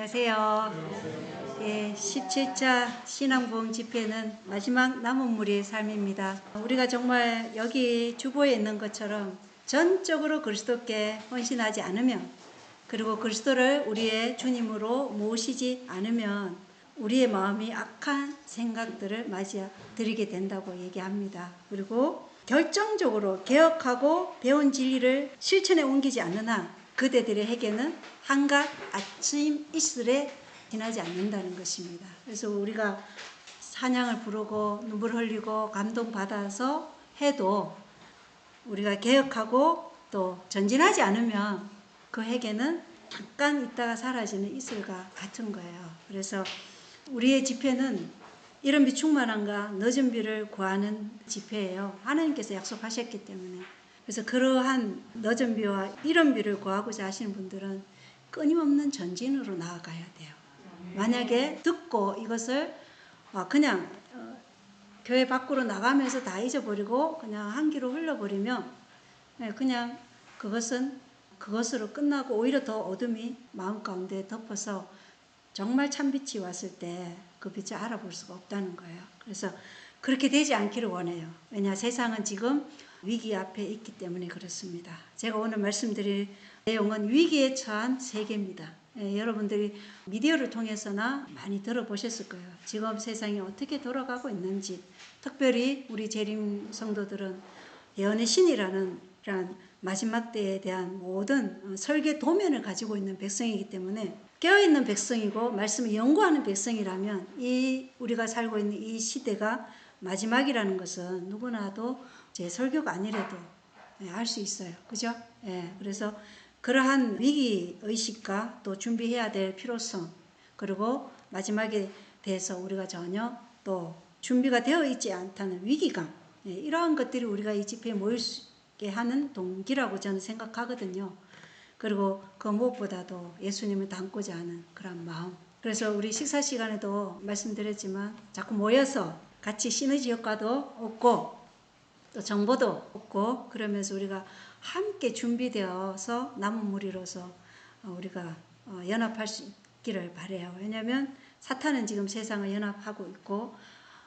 안녕하세요. 예, 17차 신앙부흥 집회는 마지막 남은 무리의 삶입니다. 우리가 정말 여기 주보에 있는 것처럼 전적으로 그리스도께 헌신하지 않으면, 그리고 그리스도를 우리의 주님으로 모시지 않으면 우리의 마음이 악한 생각들을 맞이해 드리게 된다고 얘기합니다. 그리고 결정적으로 개혁하고 배운 진리를 실천에 옮기지 않는 한 그대들의 해계는 한갓 아침 이슬에 지나지 않는다는 것입니다. 그래서 우리가 찬양을 부르고 눈물 흘리고 감동받아서 해도 우리가 개혁하고 또 전진하지 않으면 그 해계는 잠깐 있다가 사라지는 이슬과 같은 거예요. 그래서 우리의 집회는 이른 비 충만한가 늦은 비를 구하는 집회예요. 하나님께서 약속하셨기 때문에. 그래서 그러한 늦은 비와 이른 비를 구하고자 하시는 분들은 끊임없는 전진으로 나아가야 돼요. 만약에 듣고 이것을 그냥 교회 밖으로 나가면서 다 잊어버리고 그냥 한 귀로 흘려버리면 그냥 그것은 그것으로 끝나고 오히려 더 어둠이 마음 가운데 덮어서 정말 참빛이 왔을 때 그 빛을 알아볼 수가 없다는 거예요. 그래서 그렇게 되지 않기를 원해요. 왜냐, 세상은 지금 위기 앞에 있기 때문에 그렇습니다. 제가 오늘 말씀드릴 내용은 위기에 처한 세계입니다. 여러분들이 미디어를 통해서나 많이 들어보셨을 거예요. 지금 세상이 어떻게 돌아가고 있는지. 특별히 우리 재림 성도들은 예언의 신이라는 마지막 때에 대한 모든 설계 도면을 가지고 있는 백성이기 때문에 깨어있는 백성이고 말씀을 연구하는 백성이라면 우리가 살고 있는 이 시대가 마지막이라는 것은 누구나도 제 설교가 아니라도 알 수 있어요. 그죠? 예, 그래서 그러한 위기의식과 또 준비해야 될 필요성, 그리고 마지막에 대해서 우리가 전혀 또 준비가 되어 있지 않다는 위기감, 이러한 것들이 우리가 이 집회에 모이게 하는 동기라고 저는 생각하거든요. 그리고 그 무엇보다도 예수님을 닮고자 하는 그런 마음. 그래서 우리 식사 시간에도 말씀드렸지만 자꾸 모여서 같이 시너지 효과도 얻고 또 정보도 얻고 그러면서 우리가 함께 준비되어서 남은 무리로서 우리가 연합할 수 있기를 바라요. 왜냐하면 사탄은 지금 세상을 연합하고 있고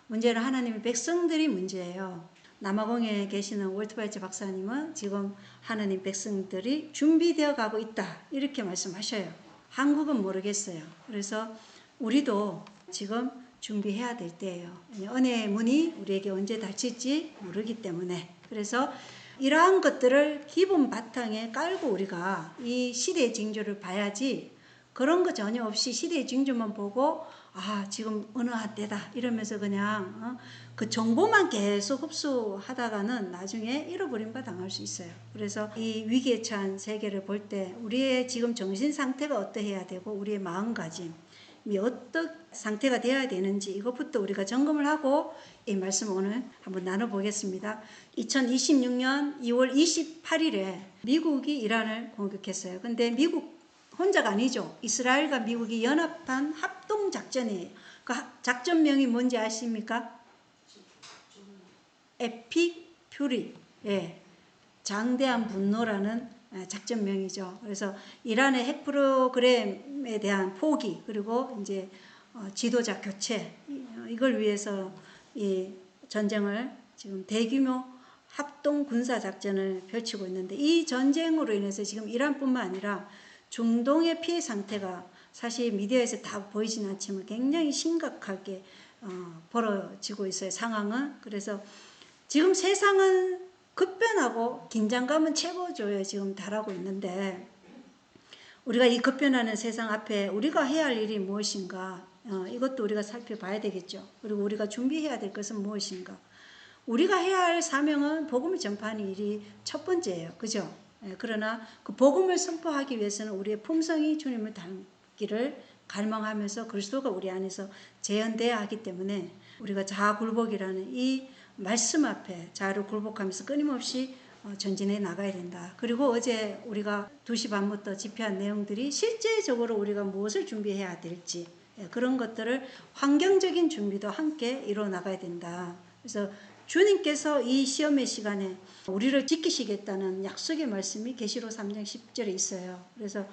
문제는 하나님의 백성들이 문제예요. 남아공에 계시는 월트바이츠 박사님은 지금 하나님 백성들이 준비되어 가고 있다 이렇게 말씀하셔요. 한국은 모르겠어요. 그래서 우리도 지금 준비해야 될 때예요. 은혜의 문이 우리에게 언제 닫힐지 모르기 때문에. 그래서 이러한 것들을 기본 바탕에 깔고 우리가 이 시대의 징조를 봐야지, 그런 거 전혀 없이 시대의 징조만 보고 지금 어느 한때다 이러면서 그냥 그 정보만 계속 흡수하다가는 나중에 잃어버린 바 당할 수 있어요. 그래서 이 위기에 처한 세계를 볼 때 우리의 지금 정신 상태가 어떠해야 되고 우리의 마음가짐이 어떤 상태가 되어야 되는지 이것부터 우리가 점검을 하고 이 말씀 오늘 한번 나눠보겠습니다. 2026년 2월 28일에 미국이 이란을 공격했어요. 근데 미국 혼자가 아니죠. 이스라엘과 미국이 연합한 합동작전이에요. 그 작전명이 뭔지 아십니까? 에픽 퓨리. 예. 장대한 분노라는 작전명이죠. 그래서 이란의 핵 프로그램에 대한 포기, 그리고 이제 지도자 교체, 이걸 위해서 이 전쟁을 지금 대규모 합동 군사 작전을 펼치고 있는데, 이 전쟁으로 인해서 지금 이란뿐만 아니라 중동의 피해 상태가 사실 미디어에서 다 보이지는 않지만 굉장히 심각하게 벌어지고 있어요, 상황은. 그래서 지금 세상은 급변하고 긴장감은 최고조에 지금 달하고 있는데, 우리가 이 급변하는 세상 앞에 우리가 해야 할 일이 무엇인가, 이것도 우리가 살펴봐야 되겠죠. 그리고 우리가 준비해야 될 것은 무엇인가. 우리가 해야 할 사명은 복음을 전파하는 일이 첫 번째예요. 그죠? 그러나 그 복음을 선포하기 위해서는 우리의 품성이 주님을 닮기를 갈망하면서 그리스도가 우리 안에서 재현되어야 하기 때문에 우리가 자아 굴복이라는 이 말씀 앞에 자아를 굴복하면서 끊임없이 전진해 나가야 된다. 그리고 어제 우리가 2시 반부터 집회한 내용들이 실제적으로 우리가 무엇을 준비해야 될지, 그런 것들을 환경적인 준비도 함께 이루어 나가야 된다. 그래서 주님께서 이 시험의 시간에 우리를 지키시겠다는 약속의 말씀이 계시록 3장 10절에 있어요. 그래서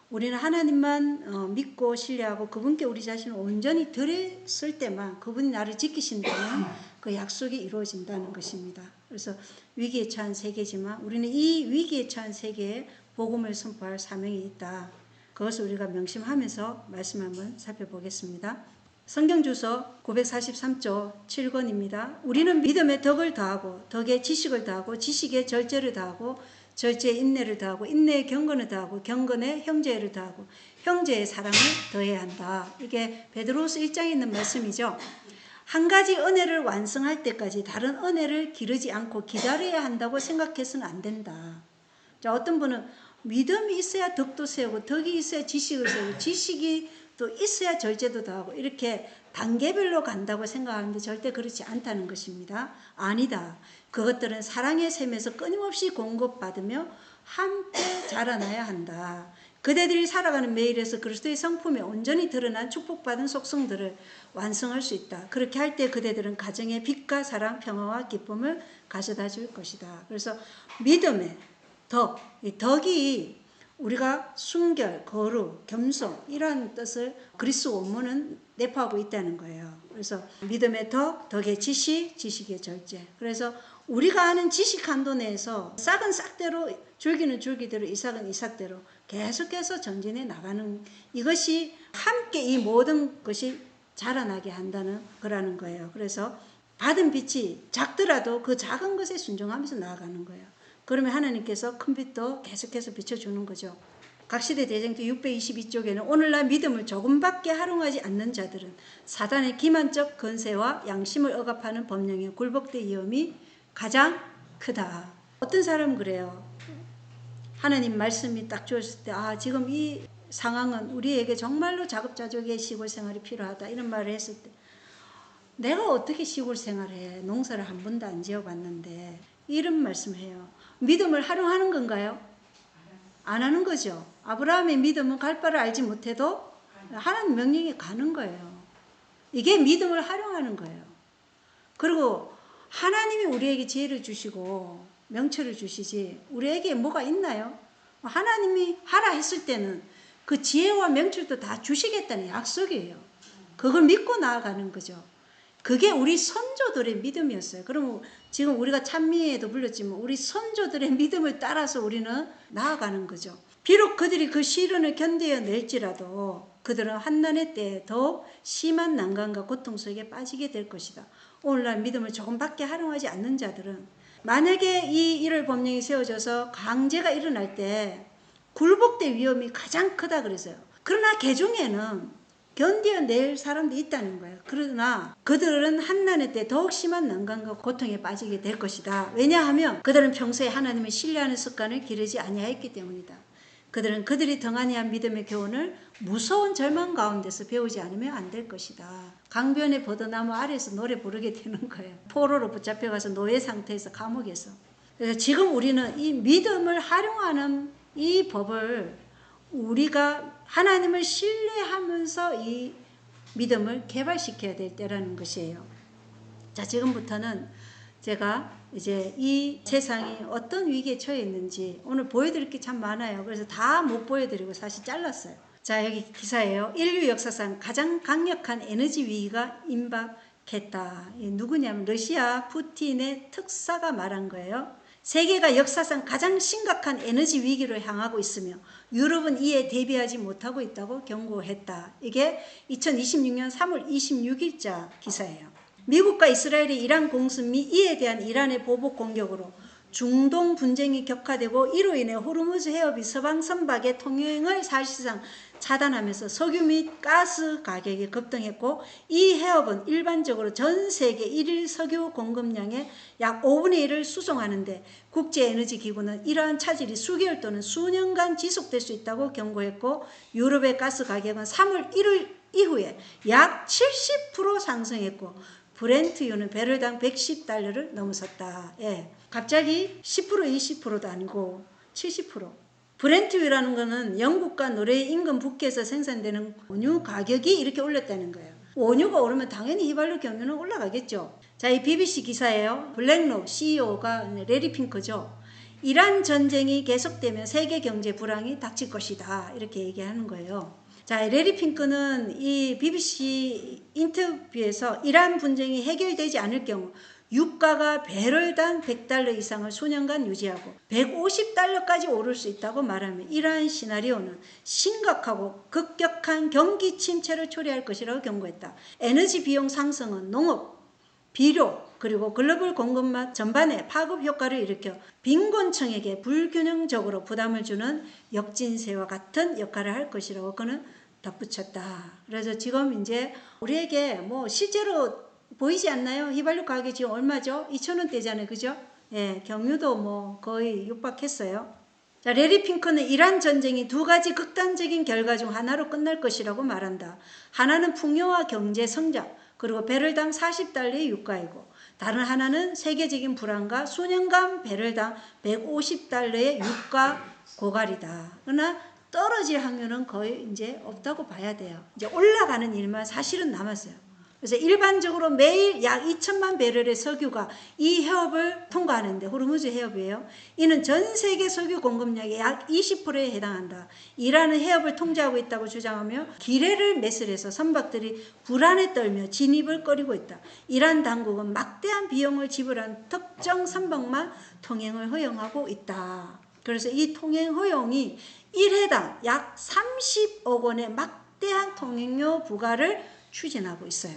우리는 하나님만 믿고 신뢰하고 그분께 우리 자신을 온전히 드렸을 때만 그분이 나를 지키신다면 그 약속이 이루어진다는 것입니다. 그래서 위기에 처한 세계지만 우리는 이 위기에 처한 세계에 복음을 선포할 사명이 있다. 그것을 우리가 명심하면서 말씀 한번 살펴보겠습니다. 성경 주소 943조 7권입니다. 우리는 믿음에 덕을 더하고 덕에 지식을 더하고 지식에 절제를 더하고 절제에 인내를 더하고 인내에 경건을 더하고 경건에 형제를 더하고 형제의 사랑을 더해야 한다. 이게 베드로서 1장에 있는 말씀이죠. 한 가지 은혜를 완성할 때까지 다른 은혜를 기르지 않고 기다려야 한다고 생각해서는 안 된다. 자, 어떤 분은 믿음이 있어야 덕도 세우고 덕이 있어야 지식을 세우고 지식이 또 있어야 절제도 더하고 이렇게 단계별로 간다고 생각하는데 절대 그렇지 않다는 것입니다. 아니다. 그것들은 사랑의 샘에서 끊임없이 공급받으며 함께 자라나야 한다. 그대들이 살아가는 매일에서 그리스도의 성품에 온전히 드러난 축복받은 속성들을 완성할 수 있다. 그렇게 할 때 그대들은 가정의 빛과 사랑, 평화와 기쁨을 가져다 줄 것이다. 그래서 믿음의 덕, 이 덕이 우리가 순결, 거룩, 겸손 이런 뜻을 그리스 원문은 내포하고 있다는 거예요. 그래서 믿음의 덕, 덕의 지식, 지식의 절제. 그래서 우리가 아는 지식 한도 내에서 싹은 싹대로 줄기는 줄기대로 이삭은 이삭대로 계속해서 전진해 나가는 이것이 함께 이 모든 것이 자라나게 한다는 거라는 거예요. 그래서 받은 빛이 작더라도 그 작은 것에 순종하면서 나아가는 거예요. 그러면 하나님께서 큰 빛도 계속해서 비춰주는 거죠. 각시대 대쟁투 622쪽에는 오늘날 믿음을 조금밖에 활용하지 않는 자들은 사단의 기만적 건세와 양심을 억압하는 법령에 굴복될 위험이 가장 크다. 어떤 사람은 그래요. 하나님 말씀이 딱 주었을 때 지금 이 상황은 우리에게 정말로 자급자족의 시골 생활이 필요하다 이런 말을 했을 때 내가 어떻게 시골 생활해. 농사를 한 번도 안 지어봤는데 이런 말씀해요. 믿음을 활용하는 건가요? 안 하는 거죠. 아브라함의 믿음은 갈 바를 알지 못해도 하나님 명령이 가는 거예요. 이게 믿음을 활용하는 거예요. 그리고 하나님이 우리에게 지혜를 주시고 명철을 주시지 우리에게 뭐가 있나요? 하나님이 하라 했을 때는 그 지혜와 명철도 다 주시겠다는 약속이에요. 그걸 믿고 나아가는 거죠. 그게 우리 선조들의 믿음이었어요. 그럼 지금 우리가 찬미에도 불렀지만 우리 선조들의 믿음을 따라서 우리는 나아가는 거죠. 비록 그들이 그 시련을 견뎌낼지라도 그들은 환난의 때에 더 심한 난관과 고통 속에 빠지게 될 것이다. 오늘날 믿음을 조금밖에 활용하지 않는 자들은 만약에 이 일월 법령이 세워져서 강제가 일어날 때 굴복될 위험이 가장 크다 그랬어요. 그러나 개중에는 견뎌낼 사람도 있다는 거예요. 그러나 그들은 한난의 때 더욱 심한 난관과 고통에 빠지게 될 것이다. 왜냐하면 그들은 평소에 하나님을 신뢰하는 습관을 기르지 아니하였기 때문이다. 그들은 그들이 등한히 한 믿음의 교훈을 무서운 절망 가운데서 배우지 않으면 안 될 것이다. 강변의 버드나무 아래에서 노래 부르게 되는 거예요. 포로로 붙잡혀가서 노예 상태에서 감옥에서. 그래서 지금 우리는 이 믿음을 활용하는 이 법을 우리가 하나님을 신뢰하면서 이 믿음을 개발시켜야 될 때라는 것이에요. 자, 지금부터는 제가 이제 이 세상이 어떤 위기에 처해 있는지 오늘 보여드릴 게 참 많아요. 그래서 다 못 보여드리고 사실 잘랐어요. 자, 여기 기사예요. 인류 역사상 가장 강력한 에너지 위기가 임박했다. 누구냐면 러시아 푸틴의 특사가 말한 거예요. 세계가 역사상 가장 심각한 에너지 위기로 향하고 있으며 유럽은 이에 대비하지 못하고 있다고 경고했다. 이게 2026년 3월 26일자 기사예요. 미국과 이스라엘의 이란 공습 및 이에 대한 이란의 보복 공격으로 중동 분쟁이 격화되고 이로 인해 호르무즈 해협이 서방 선박의 통행을 사실상 차단하면서 석유 및 가스 가격이 급등했고 이 해협은 일반적으로 전 세계 1일 석유 공급량의 약 5분의 1을 수송하는데 국제에너지기구는 이러한 차질이 수개월 또는 수년간 지속될 수 있다고 경고했고 유럽의 가스 가격은 3월 1일 이후에 약 70% 상승했고 브렌트유는 배럴당 110달러를 넘어섰다. 예. 갑자기 10% 20%도 아니고 70%. 브렌트유라는 거는 영국과 노르웨이 인근 북해에서 생산되는 원유 가격이 이렇게 올랐다는 거예요. 원유가 오르면 당연히 휘발유 경유는 올라가겠죠. 자, 이 BBC 기사예요. 블랙록 CEO가 레리 핑크죠. 이란 전쟁이 계속되면 세계 경제 불황이 닥칠 것이다. 이렇게 얘기하는 거예요. 자, 레리 핑크는 이 BBC 인터뷰에서 이란 분쟁이 해결되지 않을 경우 유가가 배럴당 100달러 이상을 수년간 유지하고 150달러까지 오를 수 있다고 말하며 이러한 시나리오는 심각하고 급격한 경기 침체를 초래할 것이라고 경고했다. 에너지 비용 상승은 농업, 비료, 그리고 글로벌 공급망 전반에 파급 효과를 일으켜 빈곤층에게 불균형적으로 부담을 주는 역진세와 같은 역할을 할 것이라고 그는 덧붙였다. 그래서 지금 이제 우리에게 뭐 실제로 보이지 않나요? 휘발유 가격이 지금 얼마죠? 2,000원대잖아요. 그죠? 예, 경유도 뭐 거의 육박했어요. 자, 레리 핑크는 이란 전쟁이 두 가지 극단적인 결과 중 하나로 끝날 것이라고 말한다. 하나는 풍요와 경제 성장, 그리고 배럴당 40달러의 유가이고, 다른 하나는 세계적인 불안과 수년간 배럴당 150달러의 유가 고갈이다. 그러나 떨어질 확률은 거의 이제 없다고 봐야 돼요. 이제 올라가는 일만 사실은 남았어요. 그래서 일반적으로 매일 약 2천만 배럴의 석유가 이 해협을 통과하는데, 호르무즈 해협이에요. 이는 전 세계 석유 공급량의 약 20%에 해당한다. 이란은 해협을 통제하고 있다고 주장하며 기뢰를 매설해서 선박들이 불안에 떨며 진입을 꺼리고 있다. 이란 당국은 막대한 비용을 지불한 특정 선박만 통행을 허용하고 있다. 그래서 이 통행 허용이 1회당 약 30억 원의 막대한 통행료 부과를 추진하고 있어요.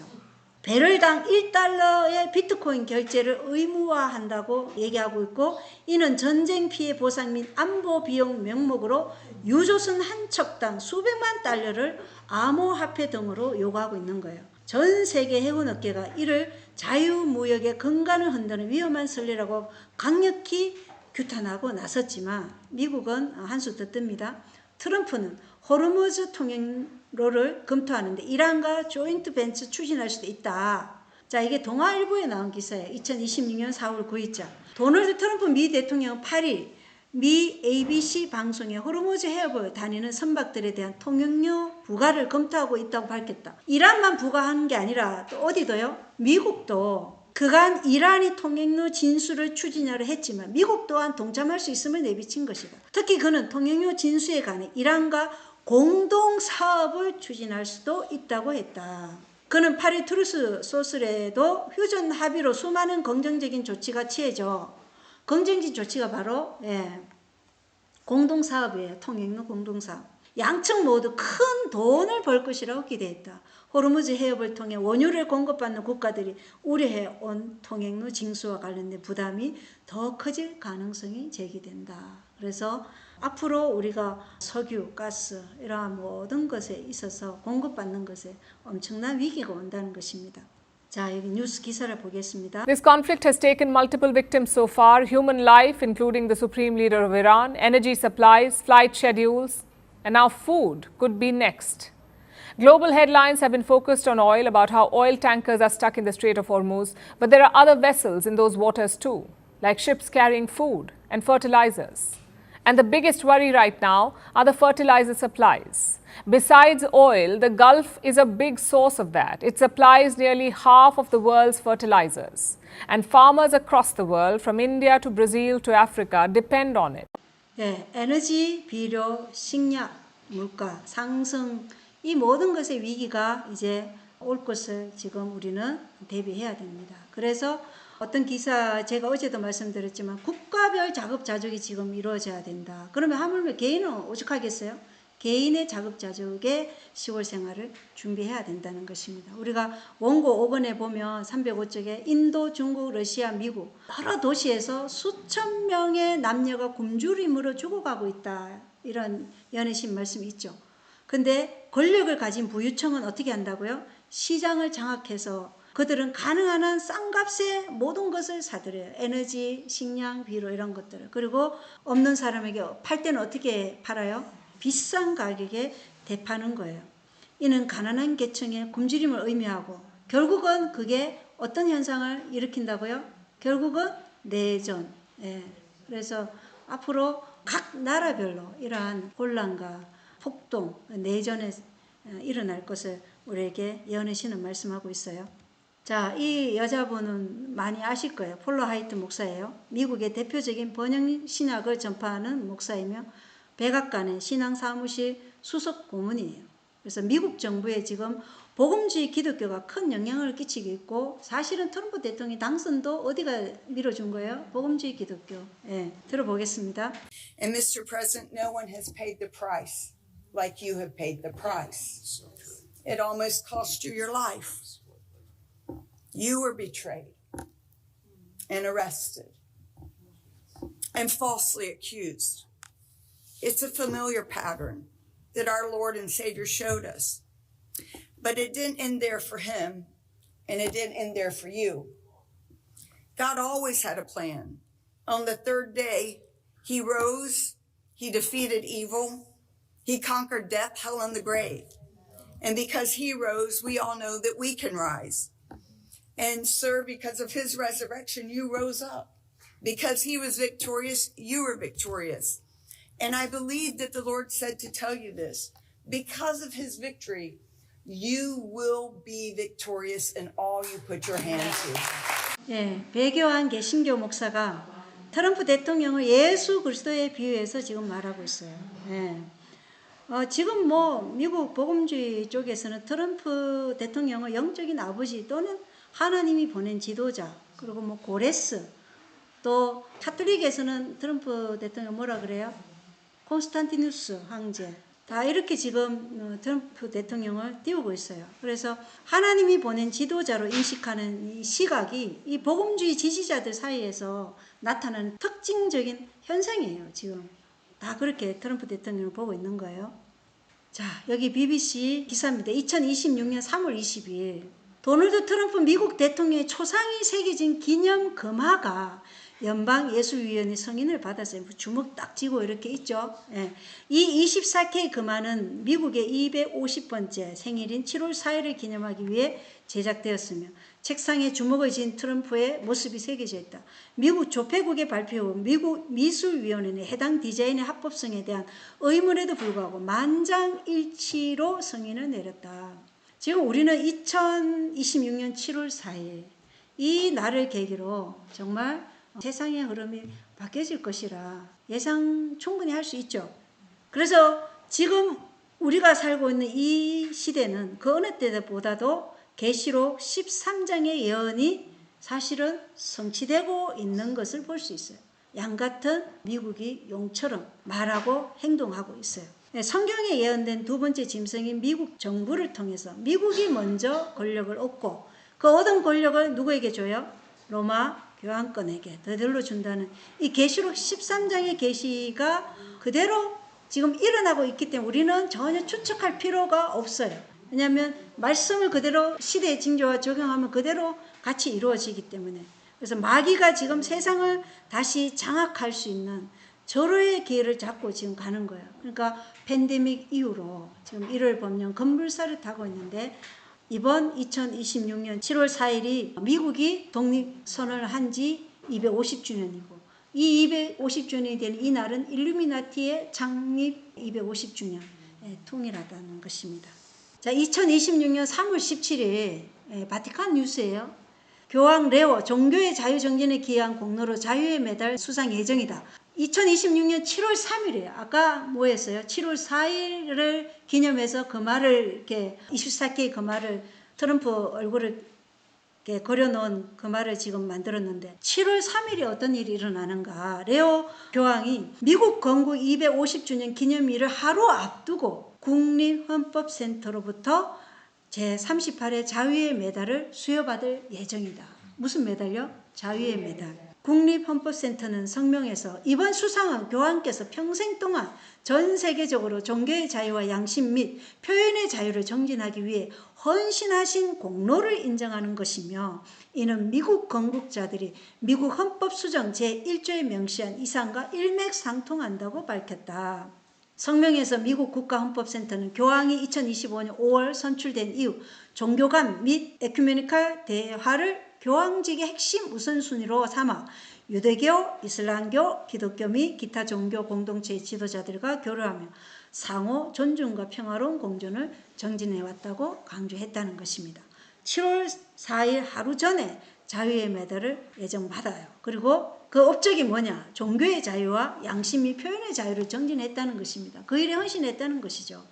배럴당 1달러의 비트코인 결제를 의무화한다고 얘기하고 있고, 이는 전쟁 피해 보상 및 안보 비용 명목으로 유조선 한 척당 수백만 달러를 암호화폐 등으로 요구하고 있는 거예요. 전 세계 해운업계가 이를 자유무역의 근간을 흔드는 위험한 선례라고 강력히 규탄하고 나섰지만 미국은 한수 더 뜹니다. 트럼프는 호르무즈 통행로를 검토하는데 이란과 조인트 벤처 추진할 수도 있다. 자, 이게 동아일보에 나온 기사예요. 2026년 4월 9일자. 도널드 트럼프 미 대통령은 8일 미 ABC 방송에 호르무즈 해협을 다니는 선박들에 대한 통행료 부과를 검토하고 있다고 밝혔다. 이란만 부과하는 게 아니라 또 어디도요? 미국도 그간 이란이 통행료 진수를 추진하려 했지만 미국 또한 동참할 수 있음을 내비친 것이다. 특히 그는 통행료 진수에 관해 이란과 공동 사업을 추진할 수도 있다고 했다. 그는 8일 트루스 소셜에도 휴전 합의로 수많은 긍정적인 조치가 취해져. 긍정적인 조치가 바로 공동 사업이에요. 통행료 공동 사업. 양측 모두 큰 돈을 벌 것이라고 기대했다. 호르무즈 해협을 통해 원유를 공급받는 국가들이 우려해온 통행료 징수와 관련된 부담이 더 커질 가능성이 제기된다. 그래서 앞으로 우리가 석유, 가스 이러한 모든 것에 있어서 공급받는 것에 엄청난 위기가 온다는 것입니다. 자, 여기 뉴스 기사를 보겠습니다. This conflict has taken multiple victims so far, human life, including the supreme leader of Iran, energy supplies, flight schedules, and now food could be next. Global headlines have been focused on oil, about how oil tankers are stuck in the Strait of Hormuz, but there are other vessels in those waters too, like ships carrying food and fertilizers. And the biggest worry right now are the fertilizer supplies. Besides oil, the Gulf is a big source of that. It supplies nearly half of the world's fertilizers. And farmers across the world, from India to Brazil to Africa, depend on it. 네, 에너지, 비료, 식량, 물가 상승, 이 모든 것의 위기가 이제 올 것을 지금 우리는 대비해야 됩니다. 그래서 어떤 기사, 제가 어제도 말씀드렸지만 국가별 자급자족이 지금 이루어져야 된다. 그러면 하물며 개인은 오죽하겠어요? 개인의 자급자족의 시골 생활을 준비해야 된다는 것입니다. 우리가 원고 5권에 보면 305쪽에 인도, 중국, 러시아, 미국 여러 도시에서 수천 명의 남녀가 굶주림으로 죽어가고 있다. 이런 연애신 말씀이 있죠. 근데 권력을 가진 부유층은 어떻게 한다고요? 시장을 장악해서 그들은 가능한 한 싼 값에 모든 것을 사들여요. 에너지, 식량, 비료 이런 것들을. 그리고 없는 사람에게 팔 때는 어떻게 팔아요? 비싼 가격에 대파는 거예요. 이는 가난한 계층의 굶주림을 의미하고 결국은 그게 어떤 현상을 일으킨다고요? 결국은 내전. 그래서 앞으로 각 나라별로 이러한 혼란과 폭동, 내전에 일어날 것을 우리에게 예언의 신은 말씀하고 있어요. 자, 이 여자분은 많이 아실 거예요. 폴로 하이트 목사예요. 미국의 대표적인 번영 신학을 전파하는 목사이며 백악관의 신앙 사무실 수석 고문이에요. 그래서 미국 정부에 지금 복음주의 기독교가 큰 영향을 끼치고 있고, 사실은 트럼프 대통령 당선도 어디가 밀어준 거예요? 복음주의 기독교. 예, 들어보겠습니다. And Mr. President, no one has paid the price like you have paid the price. It almost cost you your life. You were betrayed and arrested and falsely accused. It's a familiar pattern that our Lord and Savior showed us. But it didn't end there for him, and it didn't end there for you. God always had a plan. On the third day, he rose, he defeated evil, he conquered death, hell, and the grave. And because he rose, we all know that we can rise. And sir, because of his resurrection, you rose up. Because he was victorious, you were victorious. And I believe that the Lord said to tell you this. Because of his victory, you will be victorious in all you put your hand to. 예, 배교한 개신교 목사가 트럼프 대통령을 예수 그리스도에 비유해서 지금 말하고 있어요. 예. 지금 미국 복음주의 쪽에서는 트럼프 대통령을 영적인 아버지 또는 하나님이 보낸 지도자, 그리고 고레스, 또 카톨릭에서는 트럼프 대통령 뭐라 그래요? 콘스탄티누스 황제. 다 이렇게 지금 트럼프 대통령을 띄우고 있어요. 그래서 하나님이 보낸 지도자로 인식하는 이 시각이 이 복음주의 지지자들 사이에서 나타나는 특징적인 현상이에요. 지금 다 그렇게 트럼프 대통령을 보고 있는 거예요. 자, 여기 BBC 기사입니다. 2026년 3월 22일 도널드 트럼프 미국 대통령의 초상이 새겨진 기념 금화가 연방예술위원회 승인을 받았어요. 주먹 딱 쥐고 이렇게 있죠. 예. 이 24K 금화는 미국의 250번째 생일인 7월 4일을 기념하기 위해 제작되었으며 책상에 주먹을 쥔 트럼프의 모습이 새겨져 있다. 미국 조폐국의 발표 후 미국 미술위원회는 해당 디자인의 합법성에 대한 의문에도 불구하고 만장일치로 승인을 내렸다. 지금 우리는 2026년 7월 4일 이 날을 계기로 정말 세상의 흐름이 바뀌어질 것이라 예상 충분히 할 수 있죠. 그래서 지금 우리가 살고 있는 이 시대는 그 어느 때보다도 계시록 13장의 예언이 사실은 성취되고 있는 것을 볼 수 있어요. 양 같은 미국이 용처럼 말하고 행동하고 있어요. 성경에 예언된 두 번째 짐승인 미국 정부를 통해서 미국이 먼저 권력을 얻고 그 얻은 권력을 누구에게 줘요? 로마 교황권에게 되돌려 준다는 이 계시록 13장의 계시가 그대로 지금 일어나고 있기 때문에 우리는 전혀 추측할 필요가 없어요. 왜냐하면 말씀을 그대로 시대의 징조와 적용하면 그대로 같이 이루어지기 때문에. 그래서 마귀가 지금 세상을 다시 장악할 수 있는 절호의 기회를 잡고 지금 가는 거예요. 그러니까 팬데믹 이후로 지금 1월 법령 급물살을 타고 있는데 이번 2026년 7월 4일이 미국이 독립선언을 한 지 250주년이고 이 250주년이 된 이 날은 일루미나티의 창립 250주년 통일하다는 것입니다. 자, 2026년 3월 17일 바티칸 뉴스예요. 교황 레오 종교의 자유 정진에 기여한 공로로 자유의 메달 수상 예정이다. 2026년 7월 3일이에요. 아까 뭐 했어요? 7월 4일을 기념해서 그 말을 이렇게 24K 그 말을 트럼프 얼굴을 이렇게 그려놓은 그 말을 지금 만들었는데 7월 3일에 어떤 일이 일어나는가? 레오 교황이 미국 건국 250주년 기념일을 하루 앞두고 국립헌법센터로부터 제38회 자유의 메달을 수여받을 예정이다. 무슨 메달요? 자유의 메달. 국립헌법센터는 성명에서 이번 수상은 교황께서 평생 동안 전 세계적으로 종교의 자유와 양심 및 표현의 자유를 정진하기 위해 헌신하신 공로를 인정하는 것이며 이는 미국 건국자들이 미국 헌법 수정 제1조에 명시한 이상과 일맥상통한다고 밝혔다. 성명에서 미국 국가헌법센터는 교황이 2025년 5월 선출된 이후 종교 간 및 에큐메니칼 대화를 교황직의 핵심 우선순위로 삼아 유대교, 이슬람교, 기독교 및 기타 종교 공동체의 지도자들과 교류하며 상호 존중과 평화로운 공존을 정진해왔다고 강조했다는 것입니다. 7월 4일 하루 전에 자유의 메달을 예정받아요. 그리고 그 업적이 뭐냐? 종교의 자유와 양심 및 표현의 자유를 정진했다는 것입니다. 그 일에 헌신했다는 것이죠.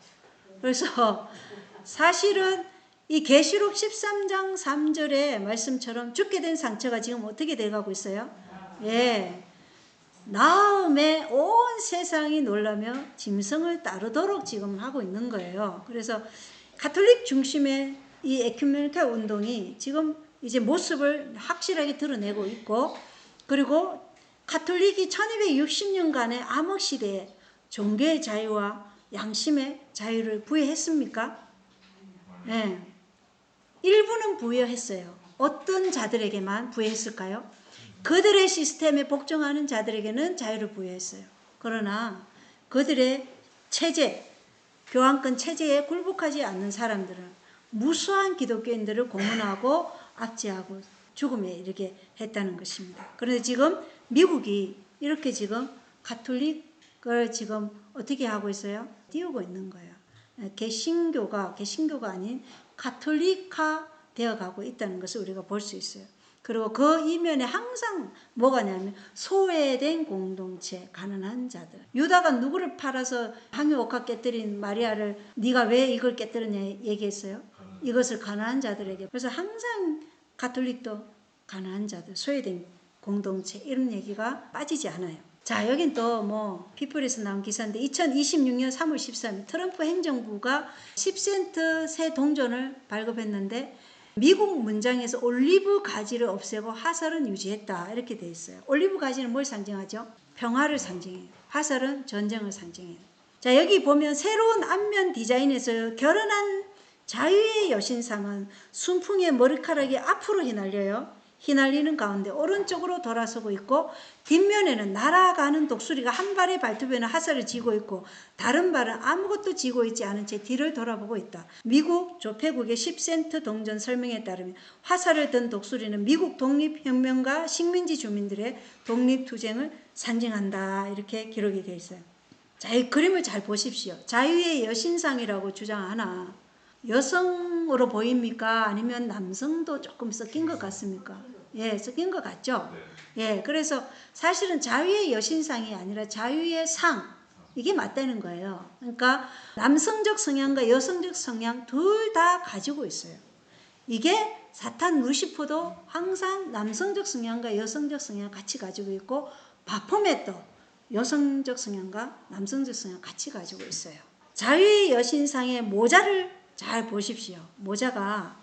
그래서 사실은 이 계시록 13장 3절의 말씀처럼 죽게 된 상처가 지금 어떻게 돼가고 있어요? 예, 나음에 온 세상이 놀라며 짐승을 따르도록 지금 하고 있는 거예요. 그래서 가톨릭 중심의 이 에큐메니칼 운동이 지금 이제 모습을 확실하게 드러내고 있고, 그리고 가톨릭이 1260년간의 암흑 시대에 종교의 자유와 양심의 자유를 부여했습니까? 네. 일부는 부여했어요. 어떤 자들에게만 부여했을까요? 그들의 시스템에 복종하는 자들에게는 자유를 부여했어요. 그러나 그들의 체제, 교황권 체제에 굴복하지 않는 사람들은 무수한 기독교인들을 고문하고 압제하고 죽음에 이르게 했다는 것입니다. 그런데 지금 미국이 이렇게 지금 가톨릭을 지금 어떻게 하고 있어요? 띄우고 있는 거예요. 개신교가 아닌 가톨릭화 되어 가고 있다는 것을 우리가 볼 수 있어요. 그리고 그 이면에 항상 뭐가냐면 소외된 공동체, 가난한 자들. 유다가 누구를 팔아서 항유옥합 깨뜨린 마리아를 네가 왜 이걸 깨뜨렸냐 얘기했어요. 이것을 가난한 자들에게. 그래서 항상 가톨릭도 가난한 자들, 소외된 공동체 이런 얘기가 빠지지 않아요. 자, 여긴 또 뭐 피플에서 나온 기사인데 2026년 3월 13일 트럼프 행정부가 10센트 새 동전을 발급했는데 미국 문장에서 올리브 가지를 없애고 화살은 유지했다 이렇게 돼 있어요. 올리브 가지는 뭘 상징하죠? 평화를 상징해요. 화살은 전쟁을 상징해요. 자, 여기 보면 새로운 앞면 디자인에서 결혼한 자유의 여신상은 순풍의 머리카락이 앞으로 휘날려요. 휘날리는 가운데 오른쪽으로 돌아서고 있고, 뒷면에는 날아가는 독수리가 한 발의 발톱에는 화살을 쥐고 있고 다른 발은 아무것도 쥐고 있지 않은 채 뒤를 돌아보고 있다. 미국 조폐국의 10센트 동전 설명에 따르면 화살을 든 독수리는 미국 독립혁명가 식민지 주민들의 독립투쟁을 상징한다 이렇게 기록이 되어 있어요. 자, 이 그림을 잘 보십시오. 자유의 여신상이라고 주장하나 여성으로 보입니까? 아니면 남성도 조금 섞인 것 같습니까? 예, 섞인 것 같죠? 예, 그래서 사실은 자유의 여신상이 아니라 자유의 상, 이게 맞다는 거예요. 그러니까 남성적 성향과 여성적 성향 둘 다 가지고 있어요. 이게 사탄 루시퍼도 항상 남성적 성향과 여성적 성향 같이 가지고 있고, 바포멧도 여성적 성향과 남성적 성향 같이 가지고 있어요. 자유의 여신상의 모자를 잘 보십시오. 모자가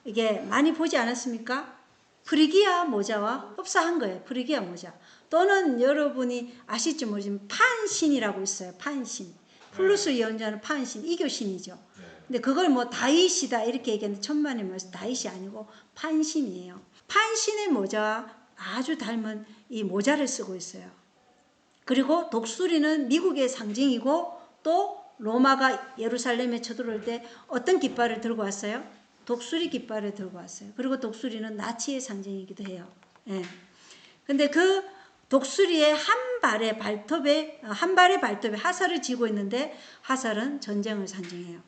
이게 많이 보지 않았습니까? 프리기아 모자와 흡사한 거예요. 프리기아 모자. 또는 여러분이 아실지 모르지만 판신이라고 있어요. 판신. 플루스 연자는 판신, 이교신이죠. 근데 그걸 뭐 다윗이다 이렇게 얘기하는데 천만의 말씀 다윗이 아니고 판신이에요. 판신의 모자와 아주 닮은 이 모자를 쓰고 있어요. 그리고 독수리는 미국의 상징이고, 또 로마가 예루살렘에 쳐들어올 때 어떤 깃발을 들고 왔어요? 독수리 깃발을 들고 왔어요. 그리고 독수리는 나치의 상징이기도 해요. 예. 근데 그 독수리의 한 발의 발톱에 화살을 쥐고 있는데 화살은 전쟁을 상징해요.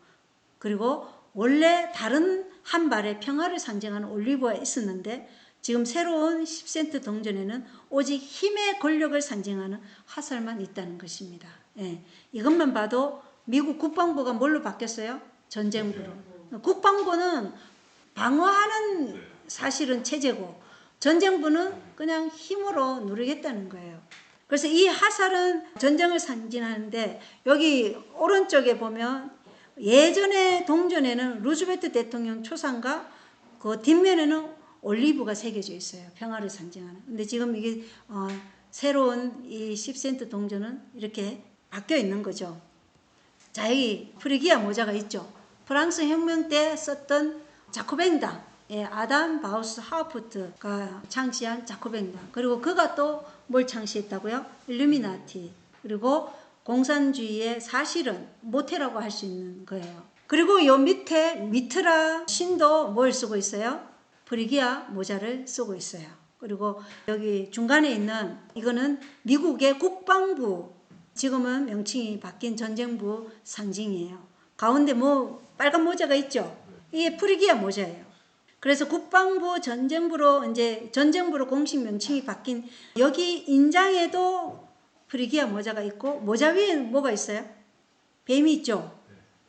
그리고 원래 다른 한 발의 평화를 상징하는 올리브가 있었는데 지금 새로운 10센트 동전에는 오직 힘의 권력을 상징하는 화살만 있다는 것입니다. 예. 이것만 봐도 미국 국방부가 뭘로 바뀌었어요? 전쟁부로. 국방부는 방어하는 사실은 체제고, 전쟁부는 그냥 힘으로 누르겠다는 거예요. 그래서 이 화살은 전쟁을 상징하는데, 여기 오른쪽에 보면 예전의 동전에는 루즈벨트 대통령 초상과 그 뒷면에는 올리브가 새겨져 있어요. 평화를 상징하는. 근데 지금 이게 새로운 이 10센트 동전은 이렇게 바뀌어 있는 거죠. 자, 여기 프리기아 모자가 있죠. 프랑스 혁명 때 썼던 자코뱅당, 예, 아담 바우스 하우프트가 창시한 자코뱅당. 그리고 그가 또 뭘 창시했다고요? 일루미나티. 그리고 공산주의의 사실은 모태라고 할 수 있는 거예요. 그리고 요 밑에 미트라 신도 뭘 쓰고 있어요? 프리기아 모자를 쓰고 있어요. 그리고 여기 중간에 있는 이거는 미국의 국방부, 지금은 명칭이 바뀐 전쟁부 상징이에요. 가운데 뭐 빨간 모자가 있죠? 이게 프리기아 모자예요. 그래서 국방부 전쟁부로 이제 전쟁부로 공식 명칭이 바뀐 여기 인장에도 프리기아 모자가 있고 모자 위에 뭐가 있어요? 뱀이 있죠.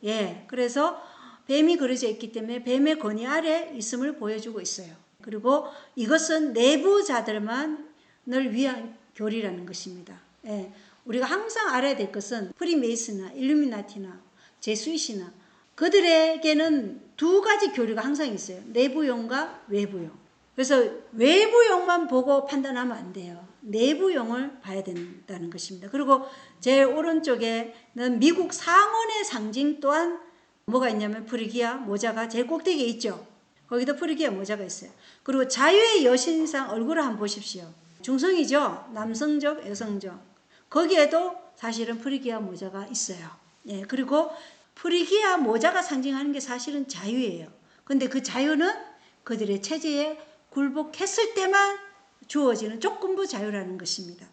예, 그래서 뱀이 그려져 있기 때문에 뱀의 권위 아래 있음을 보여주고 있어요. 그리고 이것은 내부자들만을 위한 교리라는 것입니다. 예, 우리가 항상 알아야 될 것은 프리메이슨이나 일루미나티나 제수잇이나 그들에게는 두 가지 교리가 항상 있어요. 내부용과 외부용. 그래서 외부용만 보고 판단하면 안 돼요. 내부용을 봐야 된다는 것입니다. 그리고 제 오른쪽에는 미국 상원의 상징 또한 뭐가 있냐면 프리기아 모자가 제일 꼭대기에 있죠. 거기도 프리기아 모자가 있어요. 그리고 자유의 여신상 얼굴을 한번 보십시오. 중성이죠. 남성적, 여성적. 거기에도 사실은 프리기아 모자가 있어요. 예, 그리고 프리기아 모자가 상징하는 게 사실은 자유예요. 근데 그 자유는 그들의 체제에 굴복했을 때만 주어지는 조건부 자유라는 것입니다.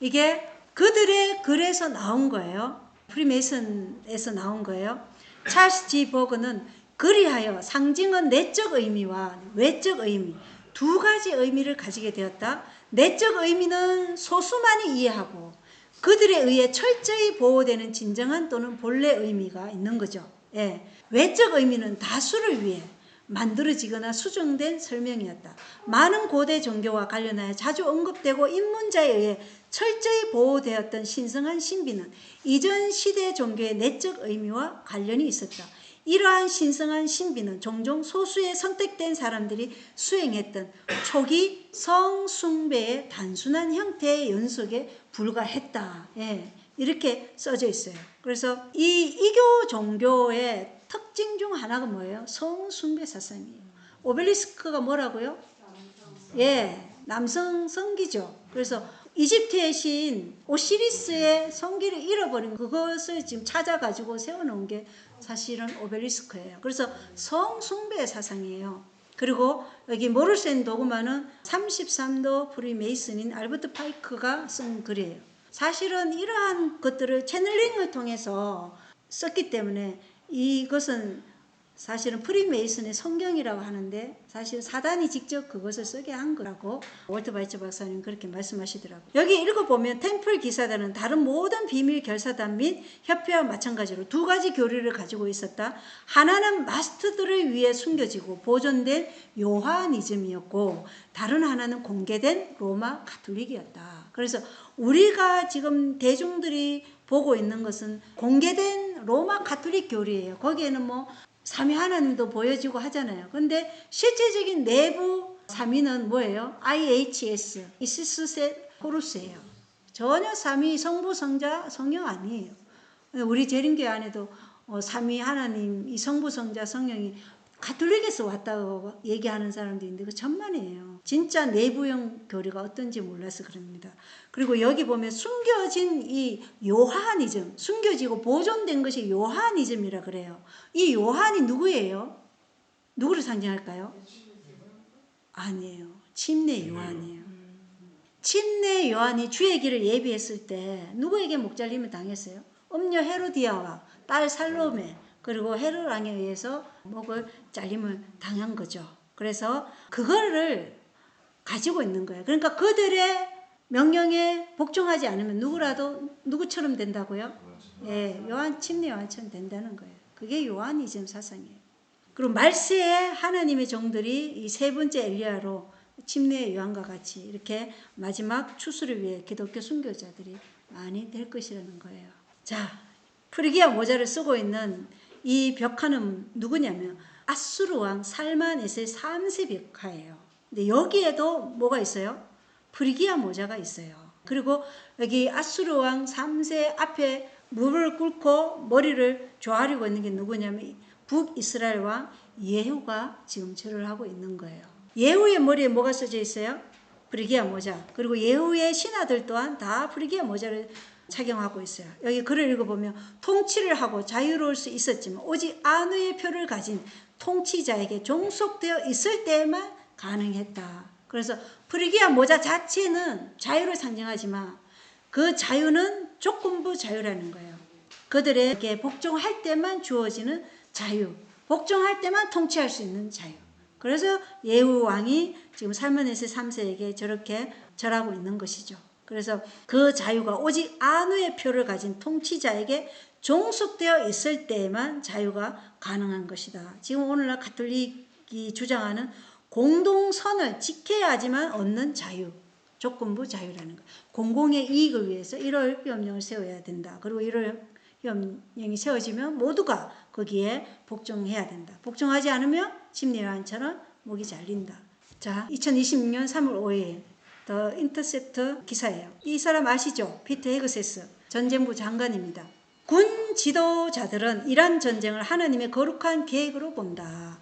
이게 그들의 글에서 나온 거예요. 프리메이슨에서 나온 거예요. 찰스 G. 버그는 그리하여 상징은 내적 의미와 외적 의미 두 가지 의미를 가지게 되었다. 내적 의미는 소수만이 이해하고 그들에 의해 철저히 보호되는 진정한 또는 본래 의미가 있는 거죠. 예. 외적 의미는 다수를 위해 만들어지거나 수정된 설명이었다. 많은 고대 종교와 관련하여 자주 언급되고 입문자에 의해 철저히 보호되었던 신성한 신비는 이전 시대 종교의 내적 의미와 관련이 있었다. 이러한 신성한 신비는 종종 소수의 선택된 사람들이 수행했던 초기 성숭배의 단순한 형태의 연속에 불과했다. 예, 이렇게 써져 있어요. 그래서 이 이교 종교의 특징 중 하나가 뭐예요? 성숭배 사상이에요. 오벨리스크가 뭐라고요? 예, 남성 성기죠. 그래서 이집트의 신 오시리스의 성기를 잃어버린 그것을 지금 찾아가지고 세워놓은 게 사실은 오벨리스크예요. 그래서 성숭배의 사상이에요. 그리고 여기 모르센 도그마는 33도 프리메이슨인 알버트 파이크가 쓴 글이에요. 사실은 이러한 것들을 채널링을 통해서 썼기 때문에 이것은 사실은 프리메이슨의 성경이라고 하는데 사실 사단이 직접 그것을 쓰게 한 거라고 월터 바이처 박사님 그렇게 말씀하시더라고요. 여기 읽어보면 템플 기사단은 다른 모든 비밀 결사단 및 협회와 마찬가지로 두 가지 교리를 가지고 있었다. 하나는 마스터들을 위해 숨겨지고 보존된 요하니즘이었고 다른 하나는 공개된 로마 가톨릭이었다. 그래서 우리가 지금 대중들이 보고 있는 것은 공개된 로마 가톨릭 교리예요. 거기에는 뭐 삼위 하나님도 보여지고 하잖아요. 근데 실제적인 내부 삼위는 뭐예요? IHS, 이시스세 호루스예요. 전혀 삼위 성부, 성자, 성령 아니에요. 우리 재림교회 안에도 삼위 하나님, 이 성부, 성자, 성령이 가톨릭에서 왔다고 얘기하는 사람도 있는데 그 천만이에요. 진짜 내부형 교리가 어떤지 몰라서 그럽니다. 그리고 여기 보면 숨겨진 이 요하니즘, 숨겨지고 보존된 것이 요하니즘이라 그래요. 이 요한이 누구예요? 누구를 상징할까요? 아니에요. 침례 요한이에요. 침례 요한이 주의 길을 예비했을 때 누구에게 목 잘림을 당했어요? 음녀 헤로디아와 딸 살로메 그리고 헤롯 왕에 의해서 목을 잘림을 당한 거죠. 그래서 그거를 가지고 있는 거예요. 그러니까 그들의 명령에 복종하지 않으면 누구라도 누구처럼 된다고요? 예, 침례 요한처럼 된다는 거예요. 그게 요하니즘 사상이에요. 그리고 말세에 하나님의 종들이 이 세 번째 엘리야로 침례 요한과 같이 이렇게 마지막 추수를 위해 기독교 순교자들이 많이 될 것이라는 거예요. 자, 프리기아 모자를 쓰고 있는 이 벽화는 누구냐면 아수르 왕 살마넷의 3세 벽화예요. 근데 여기에도 뭐가 있어요? 프리기아 모자가 있어요. 그리고 여기 아수르 왕 3세 앞에 무릎을 꿇고 머리를 조아리고 있는 게 누구냐면 북이스라엘 왕 예후가 지금 절을 하고 있는 거예요. 예후의 머리에 뭐가 써져 있어요? 프리기아 모자. 그리고 예후의 신하들 또한 다 프리기아 모자를 착용하고 있어요. 여기 글을 읽어보면 통치를 하고 자유로울 수 있었지만 오직 안위의 표를 가진 통치자에게 종속되어 있을 때만 가능했다. 그래서 프리기아 모자 자체는 자유를 상징하지만 그 자유는 조건부 자유라는 거예요. 그들에게 복종할 때만 주어지는 자유, 복종할 때만 통치할 수 있는 자유. 그래서 예후 왕이 지금 살므네세 3세에게 저렇게 절하고 있는 것이죠. 그래서 그 자유가 오직 안후의 표를 가진 통치자에게 종속되어 있을 때에만 자유가 가능한 것이다. 지금 오늘날 가톨릭이 주장하는 공동선을 지켜야 하지만 얻는 자유, 조건부 자유라는 것. 공공의 이익을 위해서 1월 휴업령을 세워야 된다. 그리고 1월 휴업령이 세워지면 모두가 거기에 복종해야 된다. 복종하지 않으면 심리환처럼 목이 잘린다. 자, 2026년 3월 5일 더 인터셉터 기사예요. 이 사람 아시죠? 피터 헤그세스 전쟁부 장관입니다. 군 지도자들은 이란 전쟁을 하나님의 거룩한 계획으로 본다.